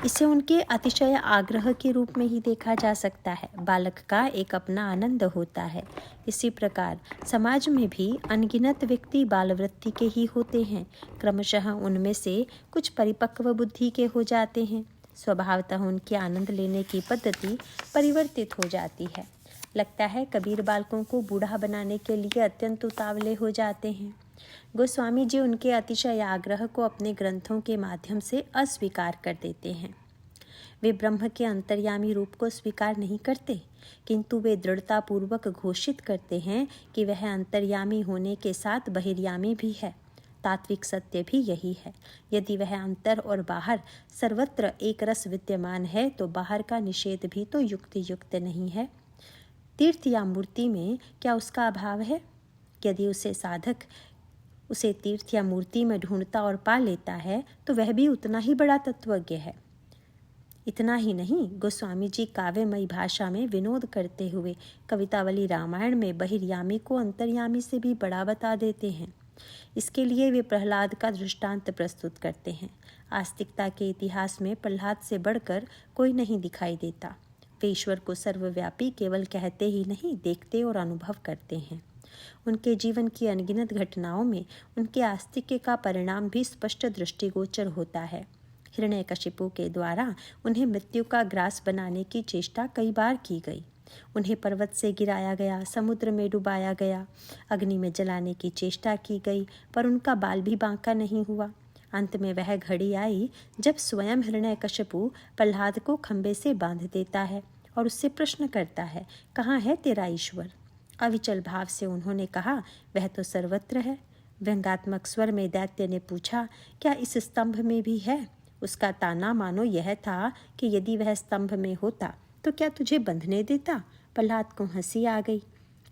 [SPEAKER 1] इसे उनके अतिशय आग्रह के रूप में ही देखा जा सकता है। बालक का एक अपना आनंद होता है। इसी प्रकार समाज में भी अनगिनत व्यक्ति बालवृत्ति के ही होते हैं। क्रमशः उनमें से कुछ परिपक्व बुद्धि के हो जाते हैं। स्वभावतः उनके आनंद लेने की पद्धति परिवर्तित हो जाती है। लगता है कबीर बालकों को बूढ़ा बनाने के लिए अत्यंत उतावले हो जाते हैं। गोस्वामी जी उनके अतिशय आग्रह को अपने ग्रंथों के माध्यम से अस्वीकार कर देते हैं। वे ब्रह्म के अंतर्यामी रूप को स्वीकार नहीं करते, किंतु वे दृढ़तापूर्वक घोषित करते हैं कि वह अंतर्यामी होने के साथ बहिर्यामी भी है। तात्विक सत्य भी यही है। यदि वह अंतर और बाहर सर्वत्र एक रस विद्यमान है तो बाहर का निषेध भी तो युक्ति युक्त नहीं है। तीर्थ या मूर्ति में क्या उसका अभाव है? यदि उसे साधक उसे तीर्थ या मूर्ति में ढूंढता और पा लेता है तो वह भी उतना ही बड़ा तत्वज्ञ है। इतना ही नहीं, गोस्वामी जी काव्यमयी भाषा में विनोद करते हुए कवितावली रामायण में बहिर्यामी को अंतर्यामी से भी बड़ा बता देते हैं। इसके लिए वे प्रहलाद का दृष्टांत प्रस्तुत करते हैं। आस्तिकता के इतिहास में प्रहलाद से बढ़कर कोई नहीं दिखाई देता। वे ईश्वर को सर्वव्यापी केवल कहते ही नहीं, देखते और अनुभव करते हैं। उनके जीवन की अनगिनत घटनाओं में उनके आस्तिक्य का परिणाम भी स्पष्ट दृष्टिगोचर होता है। हिरण्यकशिपु के द्वारा उन्हें मृत्यु का ग्रास बनाने की चेष्टा कई बार की गई। उन्हें पर्वत से गिराया गया, समुद्र में डुबाया गया, अग्नि में जलाने की चेष्टा की गई, पर उनका बाल भी बांका नहीं हुआ। अंत में वह घड़ी आई जब स्वयं हिरण्यकशिपु प्रहलाद को खंबे से बांध देता है और उससे प्रश्न करता है, कहाँ है तेरा ईश्वर? अविचल भाव से उन्होंने कहा, वह तो सर्वत्र है। व्यंगात्मक स्वर में दैत्य ने पूछा, क्या इस स्तंभ में भी है? उसका ताना मानो यह था कि यदि वह स्तंभ में होता तो क्या तुझे बंधने देता? प्रहलाद को हंसी आ गई।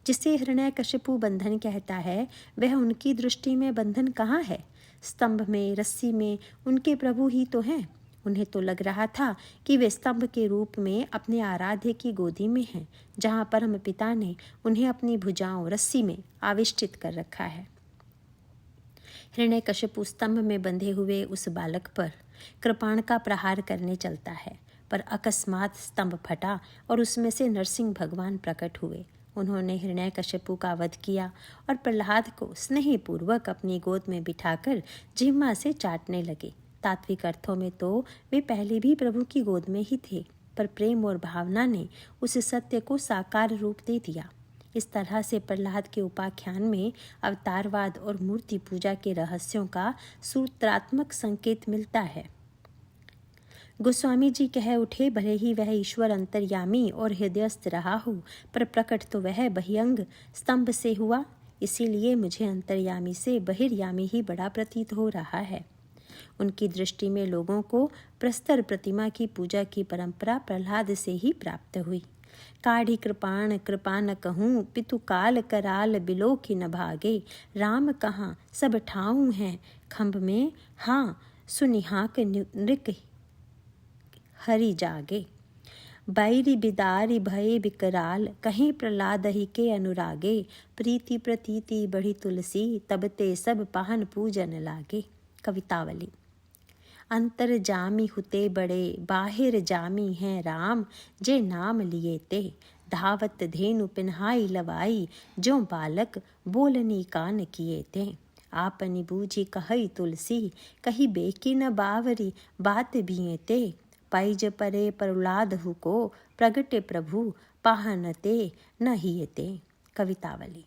[SPEAKER 1] जिसे हिरण्यकशिपु बंधन कहता है वह उनकी दृष्टि में बंधन कहाँ है? स्तंभ में, रस्सी में उनके प्रभु ही तो हैं। उन्हें तो लग रहा था कि वे स्तंभ के रूप में अपने आराध्य की गोदी में हैं, जहाँ परम पिता ने उन्हें अपनी भुजाओं रस्सी में आविष्टित कर रखा है। हिरण्यकशिपु स्तंभ में बंधे हुए उस बालक पर कृपाण का प्रहार करने चलता है, पर अकस्मात स्तंभ फटा और उसमें से नरसिंह भगवान प्रकट हुए। उन्होंने हिरण्यकशिपु का वध किया और प्रहलाद को स्नेहपूर्वक अपनी गोद में बिठाकर जिह्वा से चाटने लगे। तात्विक अर्थों में तो वे पहले भी प्रभु की गोद में ही थे, पर प्रेम और भावना ने उस सत्य को साकार रूप दे दिया। इस तरह से प्रहलाद के उपाख्यान में अवतारवाद और मूर्ति पूजा के रहस्यों का सूत्रात्मक संकेत मिलता है। गोस्वामी जी कह उठे, भले ही वह ईश्वर अंतर्यामी और हृदयस्थ रहा हो, पर प्रकट तो वह बहिरंग स्तंभ से हुआ। इसीलिए मुझे अंतर्यामी से बहिर्यामी ही बड़ा प्रतीत हो रहा है। उनकी दृष्टि में लोगों को प्रस्तर प्रतिमा की पूजा की परंपरा प्रहलाद से ही प्राप्त हुई। काढ़ी कृपाण कृपा न कहूँ, पितु काल कराल बिलो की न भागे। राम कहाँ सब ठाऊं हैं खम्भ में, हाँ सुनिहाक नृक हरि जागे। बैरी बिदारी भय बिकराल, कहीं प्रहलाद ही के अनुरागे। प्रीति प्रतीति बढ़ी तुलसी, तब ते सब पाहन पूजन लागे। कवितावली। अंतर जामी हुते बड़े, बाहिर जामी हैं राम, जे नाम लिए ते। धावत धेनु पिन्हाई लवाई, जो बालक बोलनी कान किए ते। आपनी बूझी कहई तुलसी, कही बेकी न बावरी बात बिए ते। पैज परे प्रहलाद हुको, प्रगटे प्रभु पाहनते न हियते। कवितावली।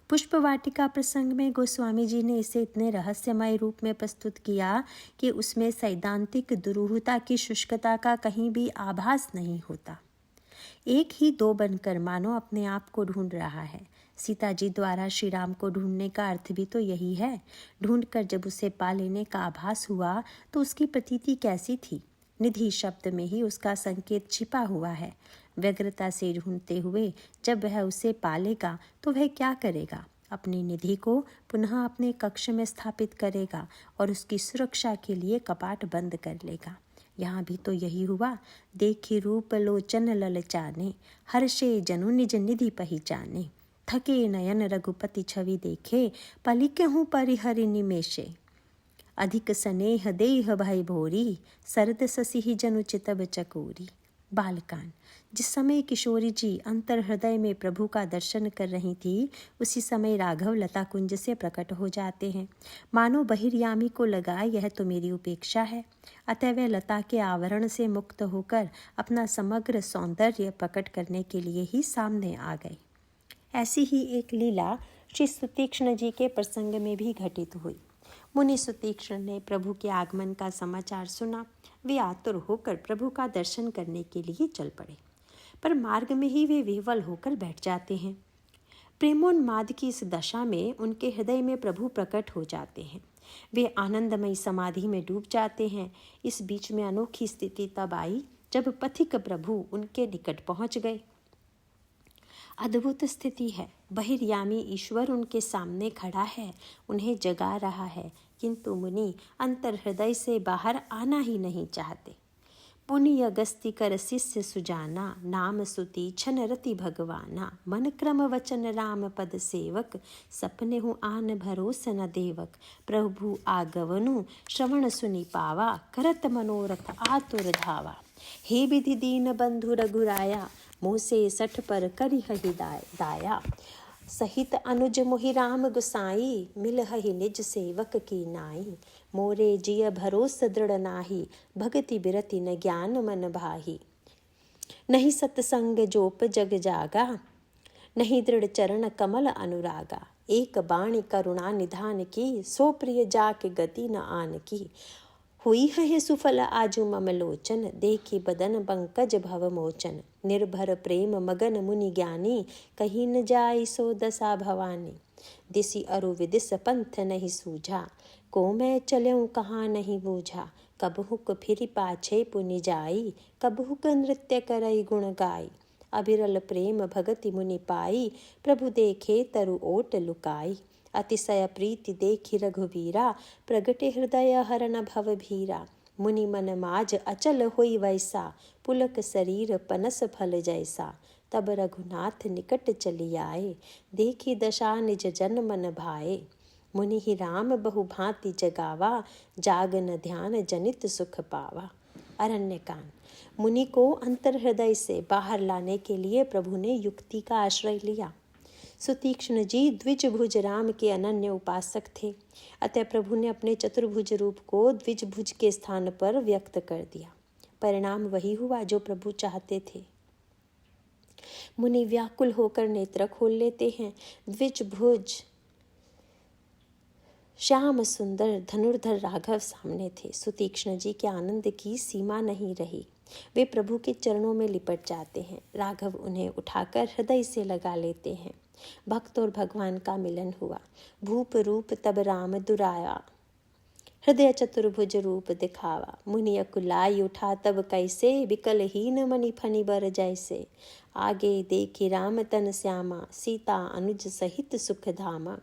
[SPEAKER 1] पुष्पवाटिका प्रसंग में गोस्वामी जी ने इसे इतने रहस्यमय रूप में प्रस्तुत किया कि उसमें सैद्धांतिक दुरूहता की शुष्कता का कहीं भी आभास नहीं होता। एक ही दो बनकर मानो अपने आप को ढूंढ रहा है। सीता जी द्वारा श्री राम को ढूंढने का अर्थ भी तो यही है। ढूंढकर जब उसे पा लेने का आभास हुआ तो उसकी प्रतीति कैसी थी? निधि शब्द में ही उसका संकेत छिपा हुआ है। व्यग्रता से ढूंढते हुए जब वह उसे पालेगा तो वह क्या करेगा? अपनी निधि को पुनः अपने कक्ष में स्थापित करेगा और उसकी सुरक्षा के लिए कपाट बंद कर लेगा। यहाँ भी तो यही हुआ। देखी रूप लोचन ललचाने, हर्षे जनु निज निधि पहचाने। थके नयन रघुपति छवि देखे, पलिके हूँ परिहरि निमेषे। अधिक स्नेह देह भय भोरी, सरद ससिहि जनु चितब चकोरी। बालकांड। जिस समय किशोरी जी अंतर हृदय में प्रभु का दर्शन कर रही थी, उसी समय राघव लता कुंज से प्रकट हो जाते हैं। मानो बहिर्यामी को लगा यह तो मेरी उपेक्षा है, अतः वे लता के आवरण से मुक्त होकर अपना समग्र सौंदर्य प्रकट करने के लिए ही सामने आ गए। ऐसी ही एक लीला श्री सुतीक्ष्ण जी के प्रसंग में भी घटित हुई। मुनि सुतीक्ष्ण ने प्रभु के आगमन का समाचार सुना। वे आतुर होकर प्रभु का दर्शन करने के लिए चल पड़े, पर मार्ग में ही वे विह्वल होकर बैठ जाते हैं। प्रेमोन्माद की इस दशा में उनके हृदय में प्रभु प्रकट हो जाते हैं। वे आनंदमयी समाधि में डूब जाते हैं। इस बीच में अनोखी स्थिति तब आई जब पथिक प्रभु उनके निकट पहुंच गए। अद्भुत स्थिति है। बहिर्यामी ईश्वर उनके सामने खड़ा है, उन्हें जगा रहा है, किंतु मुनि अंतर हृदय से बाहर आना ही नहीं चाहते। पुनि अगस्ती कर शिष्य सुजाना, नाम सुति छन रति भगवाना। मन क्रम वचन राम पद सेवक, सपने हूँ आन भरोस न देवक। प्रभु आगवनु श्रवण सुनि पावा, करत मनोरथ आतुर धावा। हे विधि दीन बंधु रघुराया, मोसे सठ पर करि हहि दाया। सहित अनुज मोहि राम गुसाई, मिल हहि निज सेवक की नाई। मोरे जिय भरोस दृढ़ नाही, भगति बिरति न ज्ञान मन भाही। नहीं सतसंग जोप जग जागा, नहीं दृढ़ चरण कमल अनुरागा। एक बाणी करुणा निधान की, सो प्रिय जाके गति न आन की। हुई है सुफल आजु मम लोचन, देखी बदन पंकज भव मोचन। निर्भर प्रेम मगन मुनि ज्ञानी, कहीं न जाई सो दशा भवानी। दिसि अरु विदिस पंथ नहीं सूझा, को मैं चलऊँ कहाँ नहीं बूझा। कबहुक फिर पाछे पुनि जाई, कबहुक नृत्य करई गुण गाई। अविरल प्रेम भगति मुनि पाई, प्रभु देखे तरु ओट लुकाई। अतिशय प्रीति देखि रघुवीरा, प्रगटे हृदय हरन भव भीरा। मुनि मन माज अचल होई वैसा, पुलक शरीर पनस फल जैसा। तब रघुनाथ निकट चली आए, देखी दशा निज जन मन भाए। मुनि ही राम बहु भांति जगावा, जागन ध्यान जनित सुख पावा। अरण्यकांड। मुनि को अंतर हृदय से बाहर लाने के लिए प्रभु ने युक्ति का आश्रय लिया। सुतीक्ष्ण जी द्विजभुज राम के अनन्य उपासक थे, अतः प्रभु ने अपने चतुर्भुज रूप को द्विजभुज के स्थान पर व्यक्त कर दिया। परिणाम वही हुआ जो प्रभु चाहते थे। मुनि व्याकुल होकर नेत्र खोल लेते हैं। द्विजभुज श्याम सुंदर धनुर्धर राघव सामने थे। सुतीक्ष्ण जी के आनंद की सीमा नहीं रही। वे प्रभु के चरणों में लिपट जाते हैं। राघव उन्हें उठाकर हृदय से लगा लेते हैं। भक्त और भगवान का मिलन हुआ। भूप रूप तब राम दुराया, हृदय चतुर्भुज रूप दिखावा। मुनि अकुलाई उठा तब कैसे, विकलहीन मणि फनि बर जैसे। आगे देखी राम तन श्यामा, सीता अनुज सहित सुख धामा।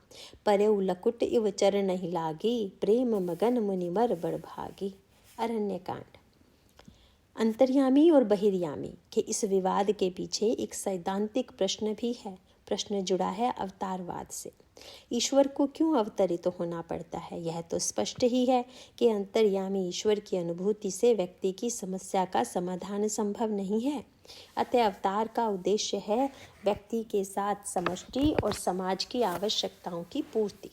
[SPEAKER 1] परयउ लकुट इव चर नहीं लागी, प्रेम मगन मुनि मर बड़ भागी। अरण्यकांड। अंतर्यामी और बहिर्यामी के इस विवाद के पीछे एक सैद्धांतिक प्रश्न भी है। प्रश्न जुड़ा है अवतारवाद से। ईश्वर को क्यों अवतरित होना पड़ता है? यह तो स्पष्ट ही है कि अंतर्यामी ईश्वर की अनुभूति से व्यक्ति की समस्या का समाधान संभव नहीं है। अतः अवतार का उद्देश्य है व्यक्ति के साथ समष्टि और समाज की आवश्यकताओं की पूर्ति।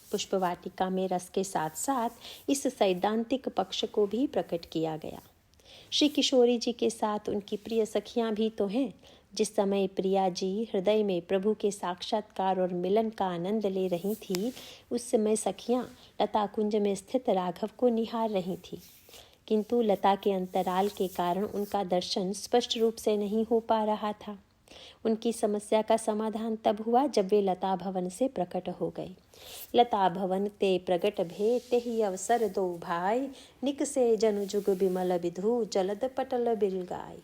[SPEAKER 1] पुष्पवाटिका में रस के साथ साथ इस सैद्धांतिक पक्ष को भी प्रकट किया गया। श्री किशोरी जी के साथ उनकी प्रिय सखियां भी तो हैं। जिस समय प्रिया जी हृदय में प्रभु के साक्षात्कार और मिलन का आनंद ले रही थी, उस समय सखियां लता कुंज में स्थित राघव को निहार रही थी, किंतु लता के अंतराल के कारण उनका दर्शन स्पष्ट रूप से नहीं हो पा रहा था। उनकी समस्या का समाधान तब हुआ जब वे लता भवन से प्रकट हो गए। लता भवन ते प्रगट भे, तेहि अवसर दो भाई, निकसे जनु जुग बिमल विधु, जलद पटल बिलगाई।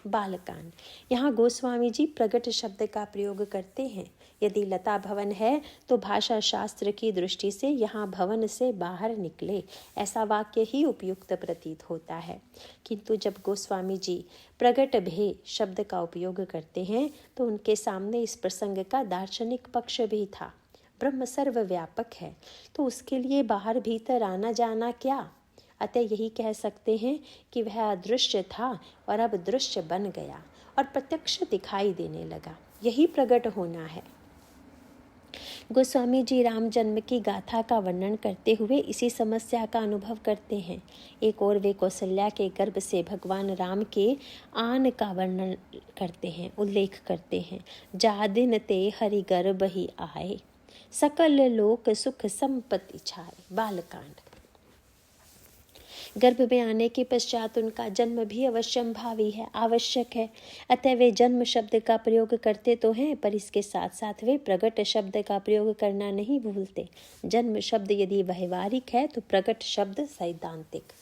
[SPEAKER 1] बालकांड। यहाँ गोस्वामी जी प्रगट शब्द का प्रयोग करते हैं। यदि लता भवन है तो भाषा शास्त्र की दृष्टि से यहाँ भवन से बाहर निकले, ऐसा वाक्य ही उपयुक्त प्रतीत होता है। किंतु जब गोस्वामी जी प्रगट भे शब्द का उपयोग करते हैं तो उनके सामने इस प्रसंग का दार्शनिक पक्ष भी था। ब्रह्म सर्वव्यापक है तो उसके लिए बाहर भीतर आना जाना क्या? अतः यही कह सकते हैं कि वह अदृश्य था और अब दृश्य बन गया और प्रत्यक्ष दिखाई देने लगा। यही प्रकट होना है। गोस्वामी जी राम जन्म की गाथा का वर्णन करते हुए इसी समस्या का अनुभव करते हैं। एक और वे कौशल्या के गर्भ से भगवान राम के आन का वर्णन करते हैं, उल्लेख करते हैं। जादिन ते हरि गर्भ ही आए, सकल लोक सुख संपत्ति छाए। बालकांड। गर्भ में आने के पश्चात उनका जन्म भी अवश्यंभावी है, आवश्यक है। अतः वे जन्म शब्द का प्रयोग करते तो हैं, पर इसके साथ साथ वे प्रगट शब्द का प्रयोग करना नहीं भूलते। जन्म शब्द यदि व्यवहारिक है तो प्रगट शब्द सैद्धांतिक।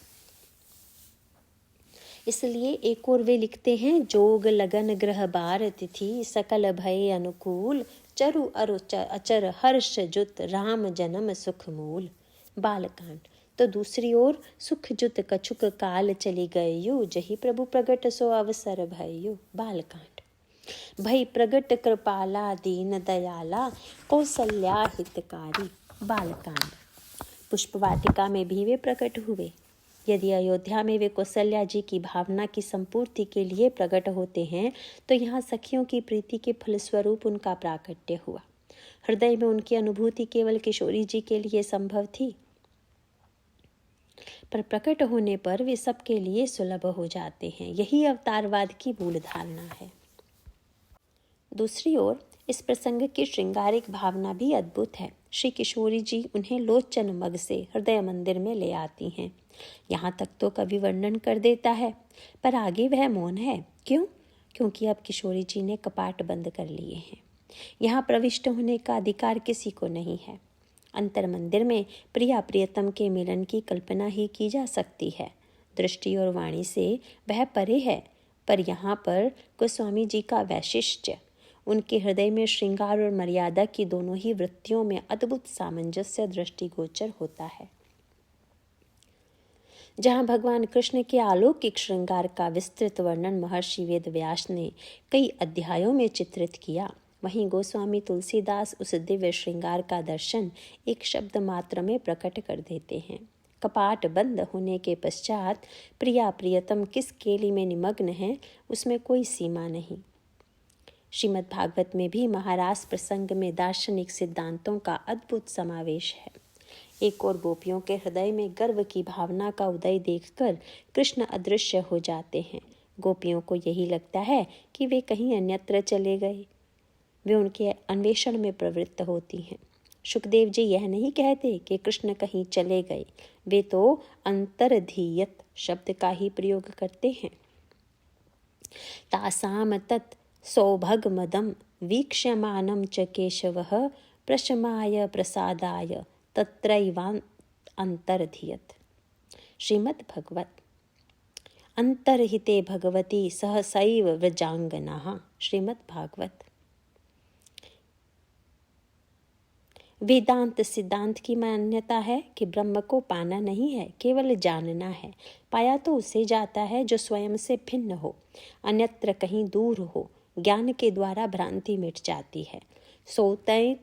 [SPEAKER 1] इसलिए एक और वे लिखते हैं, जोग लगन ग्रह बार तिथि, सकल भय अनुकूल, चरु अचर हर्ष जुत, राम जन्म सुख मूल। बालकांड। तो दूसरी ओर सुख जुत कछुक काल चली गयो, जही प्रभु प्रगट सो अवसर भयो। बालकांड। भई प्रगट कृपाला दीन दयाला, कौशल्या हितकारी। बालकांड। पुष्पवाटिका में भी वे प्रकट हुए। यदि अयोध्या में वे कौशल्या जी की भावना की संपूर्ति के लिए प्रकट होते हैं तो यहाँ सखियों की प्रीति के फलस्वरूप उनका प्राकट्य हुआ। हृदय में उनकी अनुभूति केवल किशोरी जी के लिए संभव थी, पर प्रकट होने पर वे सबके लिए सुलभ हो जाते हैं। यही अवतारवाद की मूल धारणा है। दूसरी ओर इस प्रसंग की श्रृंगारिक भावना भी अद्भुत है। श्री किशोरी जी उन्हें लोचन मग से हृदय मंदिर में ले आती हैं। यहाँ तक तो कवि वर्णन कर देता है, पर आगे वह मौन है। क्यों? क्योंकि अब किशोरी जी ने कपाट बंद कर लिए हैं। यहाँ प्रविष्ट होने का अधिकार किसी को नहीं है। अंतर मंदिर में प्रिया प्रियतम के मिलन की कल्पना ही की जा सकती है। दृष्टि और वाणी से वह परे है, पर यहाँ पर गोस्वामी जी का वैशिष्ट्य, उनके हृदय में श्रृंगार और मर्यादा की दोनों ही वृत्तियों में अद्भुत सामंजस्य दृष्टिगोचर होता है। जहाँ भगवान कृष्ण के अलौकिक श्रृंगार का विस्तृत वर्णन महर्षि वेदव्यास ने कई अध्यायों में चित्रित किया, वहीं गोस्वामी तुलसीदास उस दिव्य श्रृंगार का दर्शन एक शब्द मात्र में प्रकट कर देते हैं। कपाट बंद होने के पश्चात प्रिया प्रियतम किस केली में निमग्न है, उसमें कोई सीमा नहीं। श्रीमद् भागवत में भी महारास प्रसंग में दार्शनिक सिद्धांतों का अद्भुत समावेश है। एक और गोपियों के हृदय में गर्व की भावना का उदय देखकर कृष्ण अदृश्य हो जाते हैं। गोपियों को यही लगता है कि वे कहीं अन्यत्र चले गए। वे उनके अन्वेषण में प्रवृत्त होती हैं। सुखदेव जी यह नहीं कहते कि कृष्ण कहीं चले गए, वे तो अंतर्धीयत शब्द का ही प्रयोग करते हैं। तासाम तत् सौभगमदं वीक्ष्यमानं च केशवः प्रशमाय प्रसादाय तत्रैवान्तर्धीयत। श्रीमद् भगवत अंतर्हिते भगवती सहसैव व्रजांगनाः। श्रीमद् भागवत। वेदांत सिद्धांत की मान्यता है कि ब्रह्म को पाना नहीं है, केवल जानना है। पाया तो उसे जाता है जो स्वयं से भिन्न हो, अन्यत्र कहीं दूर हो। ज्ञान के द्वारा भ्रांति मिट जाती है। सोतै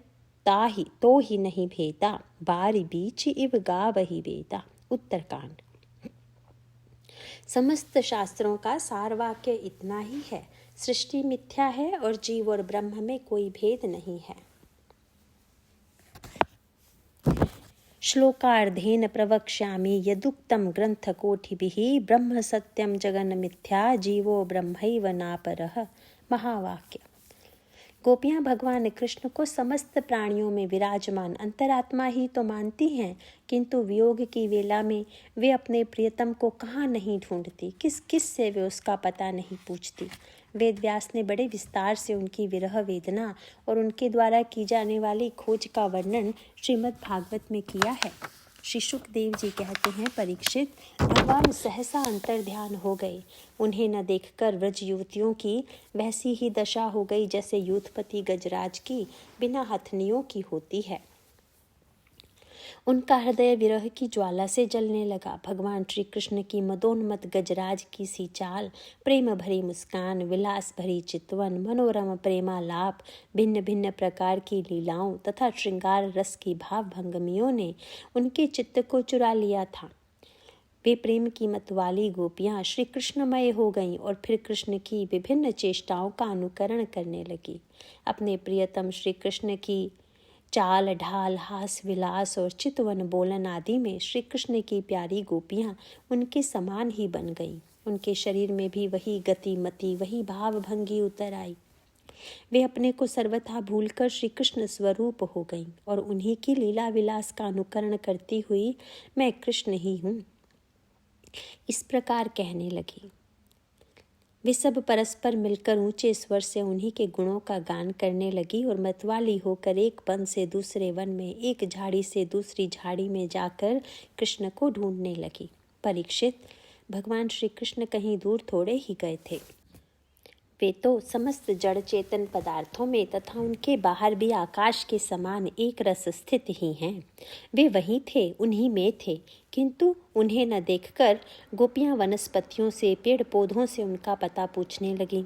[SPEAKER 1] ताहि तो ही नहीं भेदा, बारी बीच इव गावहि वेदा। उत्तरकांड। समस्त शास्त्रों का सार वाक्य इतना ही है, सृष्टि मिथ्या है और जीव और ब्रह्म में कोई भेद नहीं है। श्लोकार्धेन प्रवक्ष्यामि यदुक्तं ग्रंथकोटिभिः ब्रह्म सत्यं जगन मिथ्या जीवो ब्रह्मैव नापरः। महावाक्य। गोपियाँ भगवान कृष्ण को समस्त प्राणियों में विराजमान अंतरात्मा ही तो मानती हैं, किंतु वियोग की वेला में वे अपने प्रियतम को कहाँ नहीं ढूंढती, किस किस से वे उसका पता नहीं पूछती। वेद व्यास ने बड़े विस्तार से उनकी विरह वेदना और उनके द्वारा की जाने वाली खोज का वर्णन श्रीमद् भागवत में किया है। श्री सुखदेव जी कहते हैं, परीक्षित, भगवान सहसा अंतर्ध्यान हो गए। उन्हें न देखकर व्रज युवतियों की वैसी ही दशा हो गई जैसे यूथपति गजराज की बिना हथनियों की होती है। उनका हृदय विरह की ज्वाला से जलने लगा। भगवान श्री कृष्ण की मदोन्मत गजराज की सी चाल, प्रेम भरी मुस्कान, विलास भरी चितवन, मनोरम प्रेमालाप, भिन्न भिन्न प्रकार की लीलाओं तथा श्रृंगार रस की भाव भंगमियों ने उनके चित्त को चुरा लिया था। वे प्रेम की मतवाली गोपियाँ श्री कृष्णमय हो गईं और फिर कृष्ण की विभिन्न चेष्टाओं का अनुकरण करने लगी। अपने प्रियतम श्री कृष्ण की चाल ढाल, हास विलास और चितवन बोलन आदि में श्री कृष्ण की प्यारी गोपियाँ उनके समान ही बन गईं। उनके शरीर में भी वही गति मति, वही भाव भंगी उतर आई। वे अपने को सर्वथा भूलकर श्री कृष्ण स्वरूप हो गईं और उन्हीं की लीला विलास का अनुकरण करती हुई मैं कृष्ण ही हूँ, इस प्रकार कहने लगी। वे सब परस्पर मिलकर ऊंचे स्वर से उन्हीं के गुणों का गान करने लगी और मतवाली होकर एक वन से दूसरे वन में, एक झाड़ी से दूसरी झाड़ी में जाकर कृष्ण को ढूंढने लगी। परीक्षित, भगवान श्री कृष्ण कहीं दूर थोड़े ही गए थे। वे तो समस्त जड़ चेतन पदार्थों में तथा उनके बाहर भी आकाश के समान एक रस स्थित ही हैं। वे वहीं थे, उन्हीं में थे, किंतु उन्हें न देखकर गोपियां वनस्पतियों से, पेड़ पौधों से उनका पता पूछने लगीं।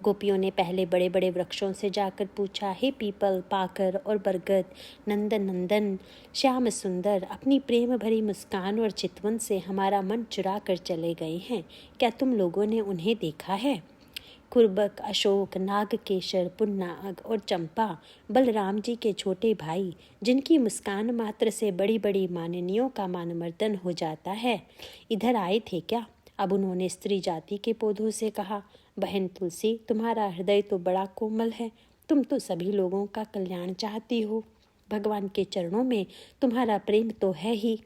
[SPEAKER 1] गोपियों ने पहले बड़े बड़े वृक्षों से जाकर पूछा, हे पीपल, पाकर और बरगद, नंदन नंदन, श्याम सुंदर, अपनी प्रेम भरी मुस्कान और चितवन से हमारा मन चुरा कर चले गए हैं, क्या तुम लोगों ने उन्हें देखा है? कुर्बक, अशोक, नागकेशर, पुन्नाग और चंपा बलराम जी के छोटे भाई, जिनकी मुस्कान मात्र से बड़ी बड़ी माननियों का मानमर्दन हो जाता है, इधर आए थे क्या? अब उन्होंने स्त्री जाति के पौधों से कहा, बहन तुलसी, तुम्हारा हृदय तो बड़ा कोमल है, तुम तो सभी लोगों का कल्याण चाहती हो, भगवान के चरणों में तुम्हारा प्रेम तो है ही,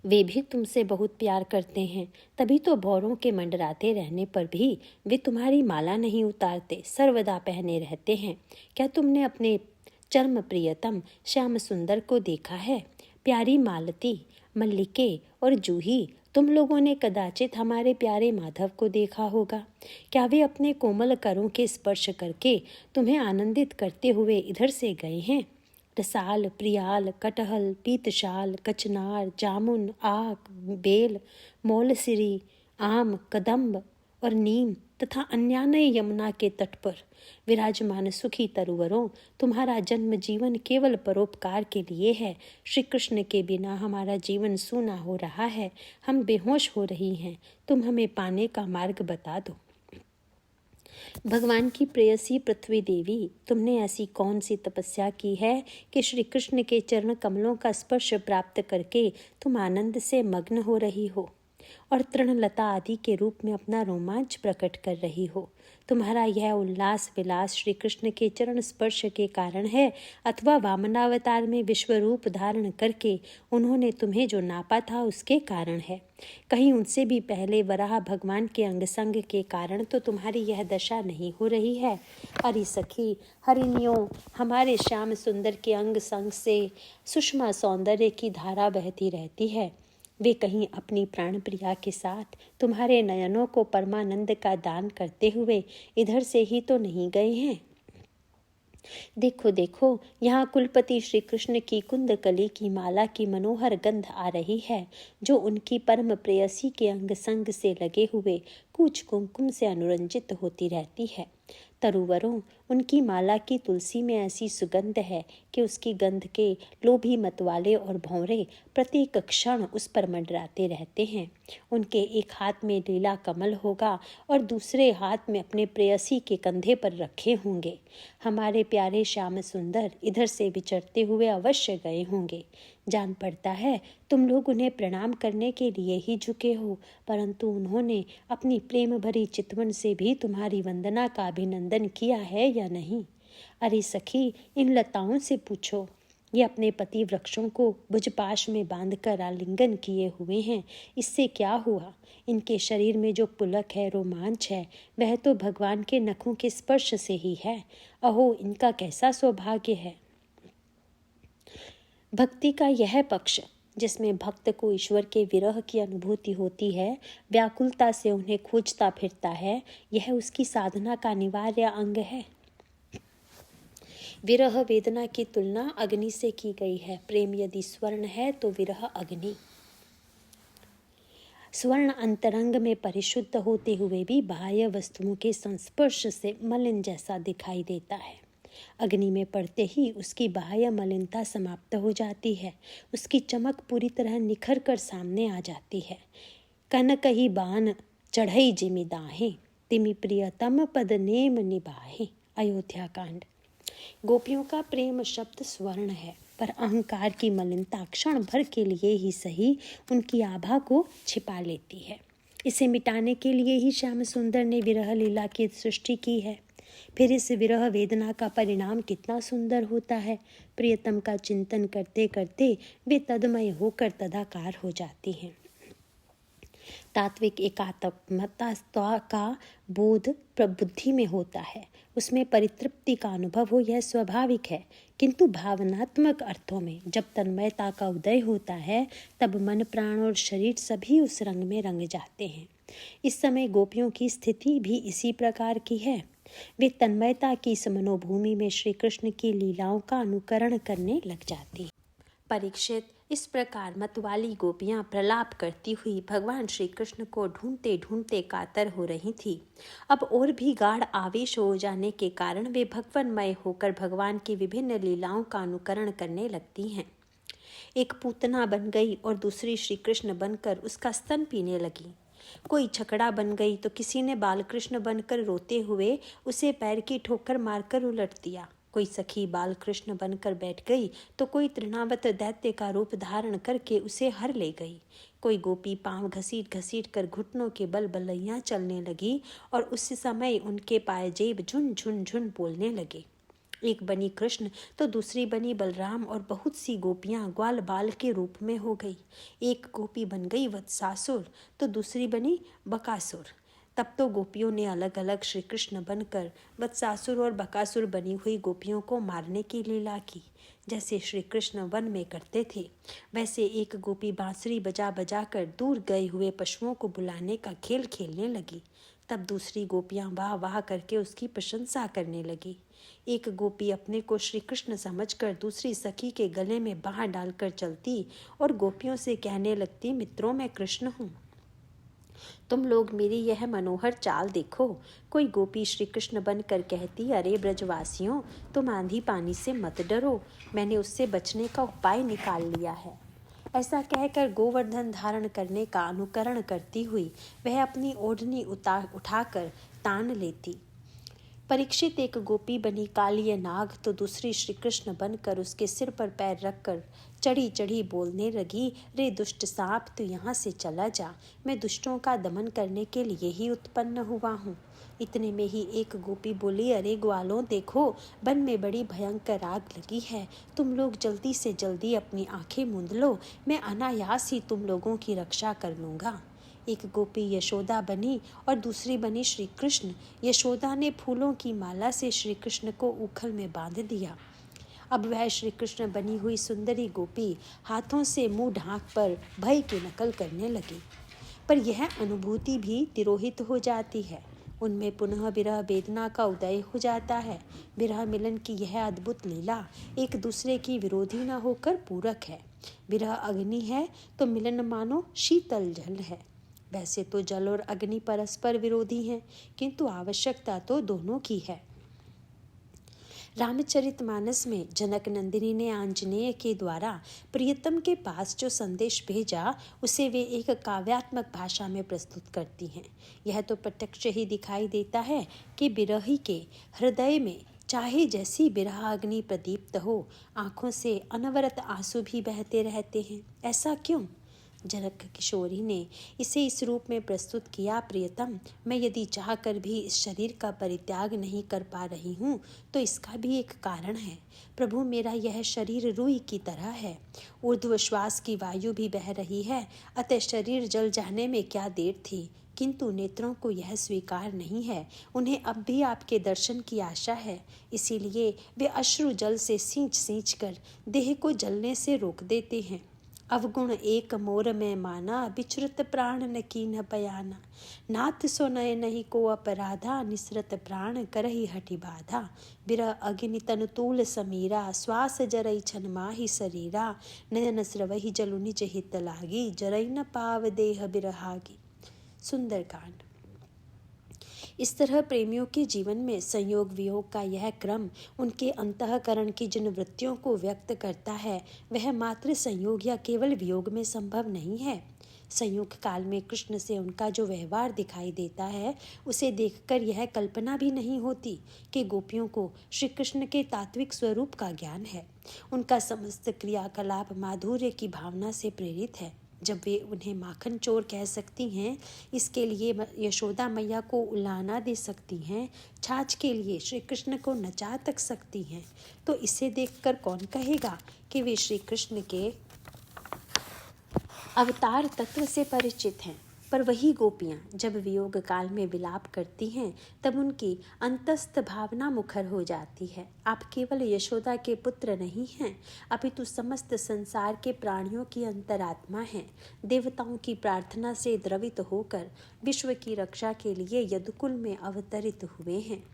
[SPEAKER 1] वे भी तुमसे बहुत प्यार करते हैं, तभी तो भौरों के मंडराते रहने पर भी वे तुम्हारी माला नहीं उतारते, सर्वदा पहने रहते हैं। क्या तुमने अपने चर्म प्रियतम श्याम सुंदर को देखा है? प्यारी मालती, मल्लिके और जूही, तुम लोगों ने कदाचित हमारे प्यारे माधव को देखा होगा। क्या वे अपने कोमल करों के स्पर्श करके तुम्हें आनंदित करते हुए इधर से गए हैं? रसाल, प्रियाल, कटहल, पीतशाल, कचनार, जामुन, आक, बेल, मौलसिरी, आम, कदम्ब और नीम तथा अन्यान्य यमुना के तट पर विराजमान सुखी तरुवरों, तुम्हारा जन्म जीवन केवल परोपकार के लिए है। श्री कृष्ण के बिना हमारा जीवन सूना हो रहा है, हम बेहोश हो रही हैं, तुम हमें पाने का मार्ग बता दो। भगवान की प्रेयसी पृथ्वी देवी, तुमने ऐसी कौन सी तपस्या की है कि श्री कृष्ण के चरण कमलों का स्पर्श प्राप्त करके तुम आनंद से मग्न हो रही हो और तृणलता आदि के रूप में अपना रोमांच प्रकट कर रही हो? तुम्हारा यह उल्लास विलास श्री कृष्ण के चरण स्पर्श के कारण है अथवा वामनावतार में विश्वरूप धारण करके उन्होंने तुम्हें जो नापा था उसके कारण है। कहीं उनसे भी पहले वराह भगवान के अंग संग के कारण तो तुम्हारी यह दशा नहीं हो रही है। अरे सखी, हरिणियों, हमारे श्याम सुंदर के अंग संग से सुषमा सौंदर्य की धारा बहती रहती है। वे कहीं अपनी प्राण प्रिया के साथ तुम्हारे नयनों को परमानंद का दान करते हुए इधर से ही तो नहीं गए हैं। देखो देखो, यहाँ कुलपति श्री कृष्ण की कुंदकली की माला की मनोहर गंध आ रही है, जो उनकी परम प्रेयसी के अंग संग से लगे हुए कूच कुमकुम से अनुरंजित होती रहती है। तरुवरों, उनकी माला की तुलसी में ऐसी सुगंध है कि उसकी गंध के लोभी मतवाले और भौरे प्रत्येक क्षण उस पर मंडराते रहते हैं। उनके एक हाथ में लीला कमल होगा और दूसरे हाथ में अपने प्रेयसी के कंधे पर रखे होंगे। हमारे प्यारे श्याम सुंदर इधर से विचरते हुए अवश्य गए होंगे। जान पड़ता है तुम लोग उन्हें प्रणाम करने के लिए ही झुके हो, परंतु उन्होंने अपनी प्रेम भरी चितवन से भी तुम्हारी वंदना का अभिनंदन किया है या नहीं? अरे सखी, इन लताओं से पूछो। ये अपने पति वृक्षों को भुजपाश में बांधकर आलिंगन किए हुए हैं। इससे क्या हुआ? इनके शरीर में जो पुलक है, रोमांच है, वह तो भगवान के नखों के स्पर्श से ही है। अहो, इनका कैसा सौभाग्य है। भक्ति का यह पक्ष, जिसमें भक्त को ईश्वर के विरह की अनुभूति होती है, व्याकुलता से उन्हें खोजता फिरता है, यह उसकी साधना का अनिवार्य अंग है। विरह वेदना की तुलना अग्नि से की गई है। प्रेम यदि स्वर्ण है तो विरह अग्नि। स्वर्ण अंतरंग में परिशुद्ध होते हुए भी बाह्य वस्तुओं के संस्पर्श से मलिन जैसा दिखाई देता है। अग्नि में पड़ते ही उसकी बाह्य मलिनता समाप्त हो जाती है, उसकी चमक पूरी तरह निखर कर सामने आ जाती है। कनक ही बान चढ़ई जिमि दाहे, तिमि प्रियतम पद नेम निभाहे। अयोध्या कांड। गोपियों का प्रेम शब्द स्वर्ण है, पर अहंकार की मलिनता क्षण भर के लिए ही सही उनकी आभा को छिपा लेती है। इसे मिटाने के लिए ही श्याम सुंदर ने विरह लीला की सृष्टि की है। फिर इस विरह वेदना का परिणाम कितना सुंदर होता है। प्रियतम का चिंतन करते करते वे तदमय होकर तदाकार हो जाती हैं। तात्विक एकात्मता का बोध प्रबुद्धि में होता है, उसमें परितृप्ति का अनुभव हो, यह स्वाभाविक है। किंतु भावनात्मक अर्थों में जब तन्मयता का उदय होता है, तब मन, प्राण और शरीर सभी उस रंग में रंग जाते हैं। इस समय गोपियों की स्थिति भी इसी प्रकार की है। वे तन्मयता की इस मनोभूमि में श्री कृष्ण की लीलाओं का अनुकरण करने लग जाती। परीक्षित, इस प्रकार मतवाली गोपियां प्रलाप करती हुई भगवान श्री कृष्ण को ढूंढते ढूंढते कातर हो रही थी। अब और भी गाढ़ आवेश हो जाने के कारण वे भगवन्मय होकर भगवान की विभिन्न लीलाओं का अनुकरण करने लगती हैं। एक पूतना बन गई और दूसरी श्री कृष्ण बनकर उसका स्तन पीने लगी। कोई छकड़ा बन गई तो किसी ने बालकृष्ण बनकर रोते हुए उसे पैर की ठोकर मारकर उलट दिया। कोई सखी बालकृष्ण बनकर बैठ गई तो कोई तृणावत दैत्य का रूप धारण करके उसे हर ले गई। कोई गोपी पांव घसीट घसीट कर घुटनों के बल बलैया चलने लगी और उस समय उनके पायजेब झुन झुन झुन बोलने लगे। एक बनी कृष्ण तो दूसरी बनी बलराम और बहुत सी गोपियां ग्वाल बाल के रूप में हो गई। एक गोपी बन गई वत्सासुर तो दूसरी बनी बकासुर। तब तो गोपियों ने अलग अलग श्री कृष्ण बनकर वत्सासुर और बकासुर बनी हुई गोपियों को मारने की लीला की। जैसे श्री कृष्ण वन में करते थे, वैसे एक गोपी बांसुरी बजा बजा कर दूर गए हुए पशुओं को बुलाने का खेल खेलने लगी। तब दूसरी गोपियां वाह वाह करके उसकी प्रशंसा करने लगी। एक गोपी अपने को श्री कृष्ण समझकर दूसरी सखी के गले में बाँह डालकर चलती और गोपियों से कहने लगती, मित्रों, मैं कृष्ण हूँ, तुम लोग मेरी यह मनोहर चाल देखो। कोई गोपी श्री कृष्ण बनकर कहती, अरे ब्रजवासियों, तुम आंधी पानी से मत डरो, मैंने उससे बचने का उपाय निकाल लिया है। ऐसा कहकर गोवर्धन धारण करने का अनुकरण करती हुई वह अपनी ओढ़नी उठाकर तान लेती। परीक्षित, एक गोपी बनी कालिय नाग तो दूसरी श्री कृष्ण बनकर उसके सिर पर पैर रखकर चढ़ी चढ़ी बोलने लगी, रे दुष्ट सांप, तू यहाँ से चला जा, मैं दुष्टों का दमन करने के लिए ही उत्पन्न हुआ हूँ। इतने में ही एक गोपी बोली, अरे ग्वालों देखो, वन में बड़ी भयंकर आग लगी है, तुम लोग जल्दी से जल्दी अपनी आंखें मूंद लो, मैं अनायास ही तुम लोगों की रक्षा कर लूँगा। एक गोपी यशोदा बनी और दूसरी बनी श्री कृष्ण। यशोदा ने फूलों की माला से श्री कृष्ण को उखल में बांध दिया। अब वह श्री कृष्ण बनी हुई सुंदरी गोपी हाथों से मुंह ढांक पर भय की नकल करने लगी। पर यह अनुभूति भी तिरोहित हो जाती है, उनमें पुनः विरह वेदना का उदय हो जाता है। विरह मिलन की यह अद्भुत लीला एक दूसरे की विरोधी न होकर पूरक है। विरह अग्नि है तो मिलन मानो शीतल जल है। वैसे तो जल और अग्नि परस्पर विरोधी हैं, किंतु आवश्यकता तो दोनों की है। रामचरितमानस में जनक नंदिनी ने आंजनेय के द्वारा प्रियतम के पास जो संदेश भेजा, उसे वे एक काव्यात्मक भाषा में प्रस्तुत करती हैं। यह तो प्रत्यक्ष ही दिखाई देता है कि विरही के हृदय में चाहे जैसी विरह अग्नि प्रदीप्त हो, आंखों से अनवरत आंसू भी बहते रहते हैं। ऐसा क्यों? जनक किशोरी ने इसे इस रूप में प्रस्तुत किया, प्रियतम, मैं यदि चाहकर भी इस शरीर का परित्याग नहीं कर पा रही हूँ तो इसका भी एक कारण है। प्रभु, मेरा यह शरीर रुई की तरह है, ऊर्ध्व श्वास की वायु भी बह रही है, अतः शरीर जल जाने में क्या देर थी, किंतु नेत्रों को यह स्वीकार नहीं है, उन्हें अब भी आपके दर्शन की आशा है, इसीलिए वे अश्रु जल से सींच कर देह को जलने से रोक देते हैं। अवगुण एक मोर में माना, विचृत प्राण न कीन बयाना, नाथ सो नय नहीं को अपराधा, निसरत प्राण करहि हठि बाधा, बिरह अग्नि तनु तूल समीरा, श्वास जरई छन माहि शरीरा, नयन स्रवहि जलु निज हित लागी, जरई न पाव देह बिरहागी। सुंदरकांड। इस तरह प्रेमियों के जीवन में संयोग वियोग का यह क्रम उनके अंतःकरण की जिन वृत्तियों को व्यक्त करता है, वह मात्र संयोग या केवल वियोग में संभव नहीं है। संयोग काल में कृष्ण से उनका जो व्यवहार दिखाई देता है, उसे देखकर यह कल्पना भी नहीं होती कि गोपियों को श्री कृष्ण के तात्विक स्वरूप का ज्ञान है। उनका समस्त क्रियाकलाप माधुर्य की भावना से प्रेरित है। जब वे उन्हें माखन चोर कह सकती हैं, इसके लिए यशोदा मैया को उलाहना दे सकती हैं, छाछ के लिए श्री कृष्ण को नचा तक सकती हैं, तो इसे देखकर कौन कहेगा कि वे श्री कृष्ण के अवतार तत्व से परिचित हैं। पर वही गोपियाँ जब वियोग काल में विलाप करती हैं, तब उनकी अंतस्थ भावना मुखर हो जाती है। आप केवल यशोदा के पुत्र नहीं हैं, अपितु समस्त संसार के प्राणियों की अंतरात्मा हैं। देवताओं की प्रार्थना से द्रवित होकर विश्व की रक्षा के लिए यदुकुल में अवतरित हुए हैं।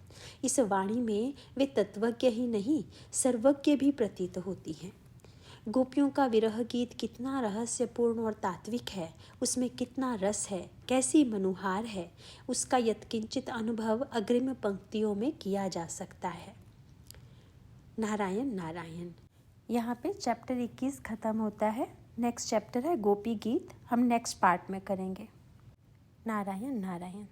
[SPEAKER 1] इस वाणी में वे तत्वज्ञ ही नहीं, सर्वज्ञ भी प्रतीत होती हैं। गोपियों का विरह गीत कितना रहस्यपूर्ण और तात्विक है, उसमें कितना रस है, कैसी मनुहार है, उसका यत्किंचित अनुभव अग्रिम पंक्तियों में किया जा सकता है। नारायण नारायण। यहाँ पे चैप्टर 21 खत्म होता है। नेक्स्ट चैप्टर है गोपी गीत, हम नेक्स्ट पार्ट में करेंगे। नारायण नारायण।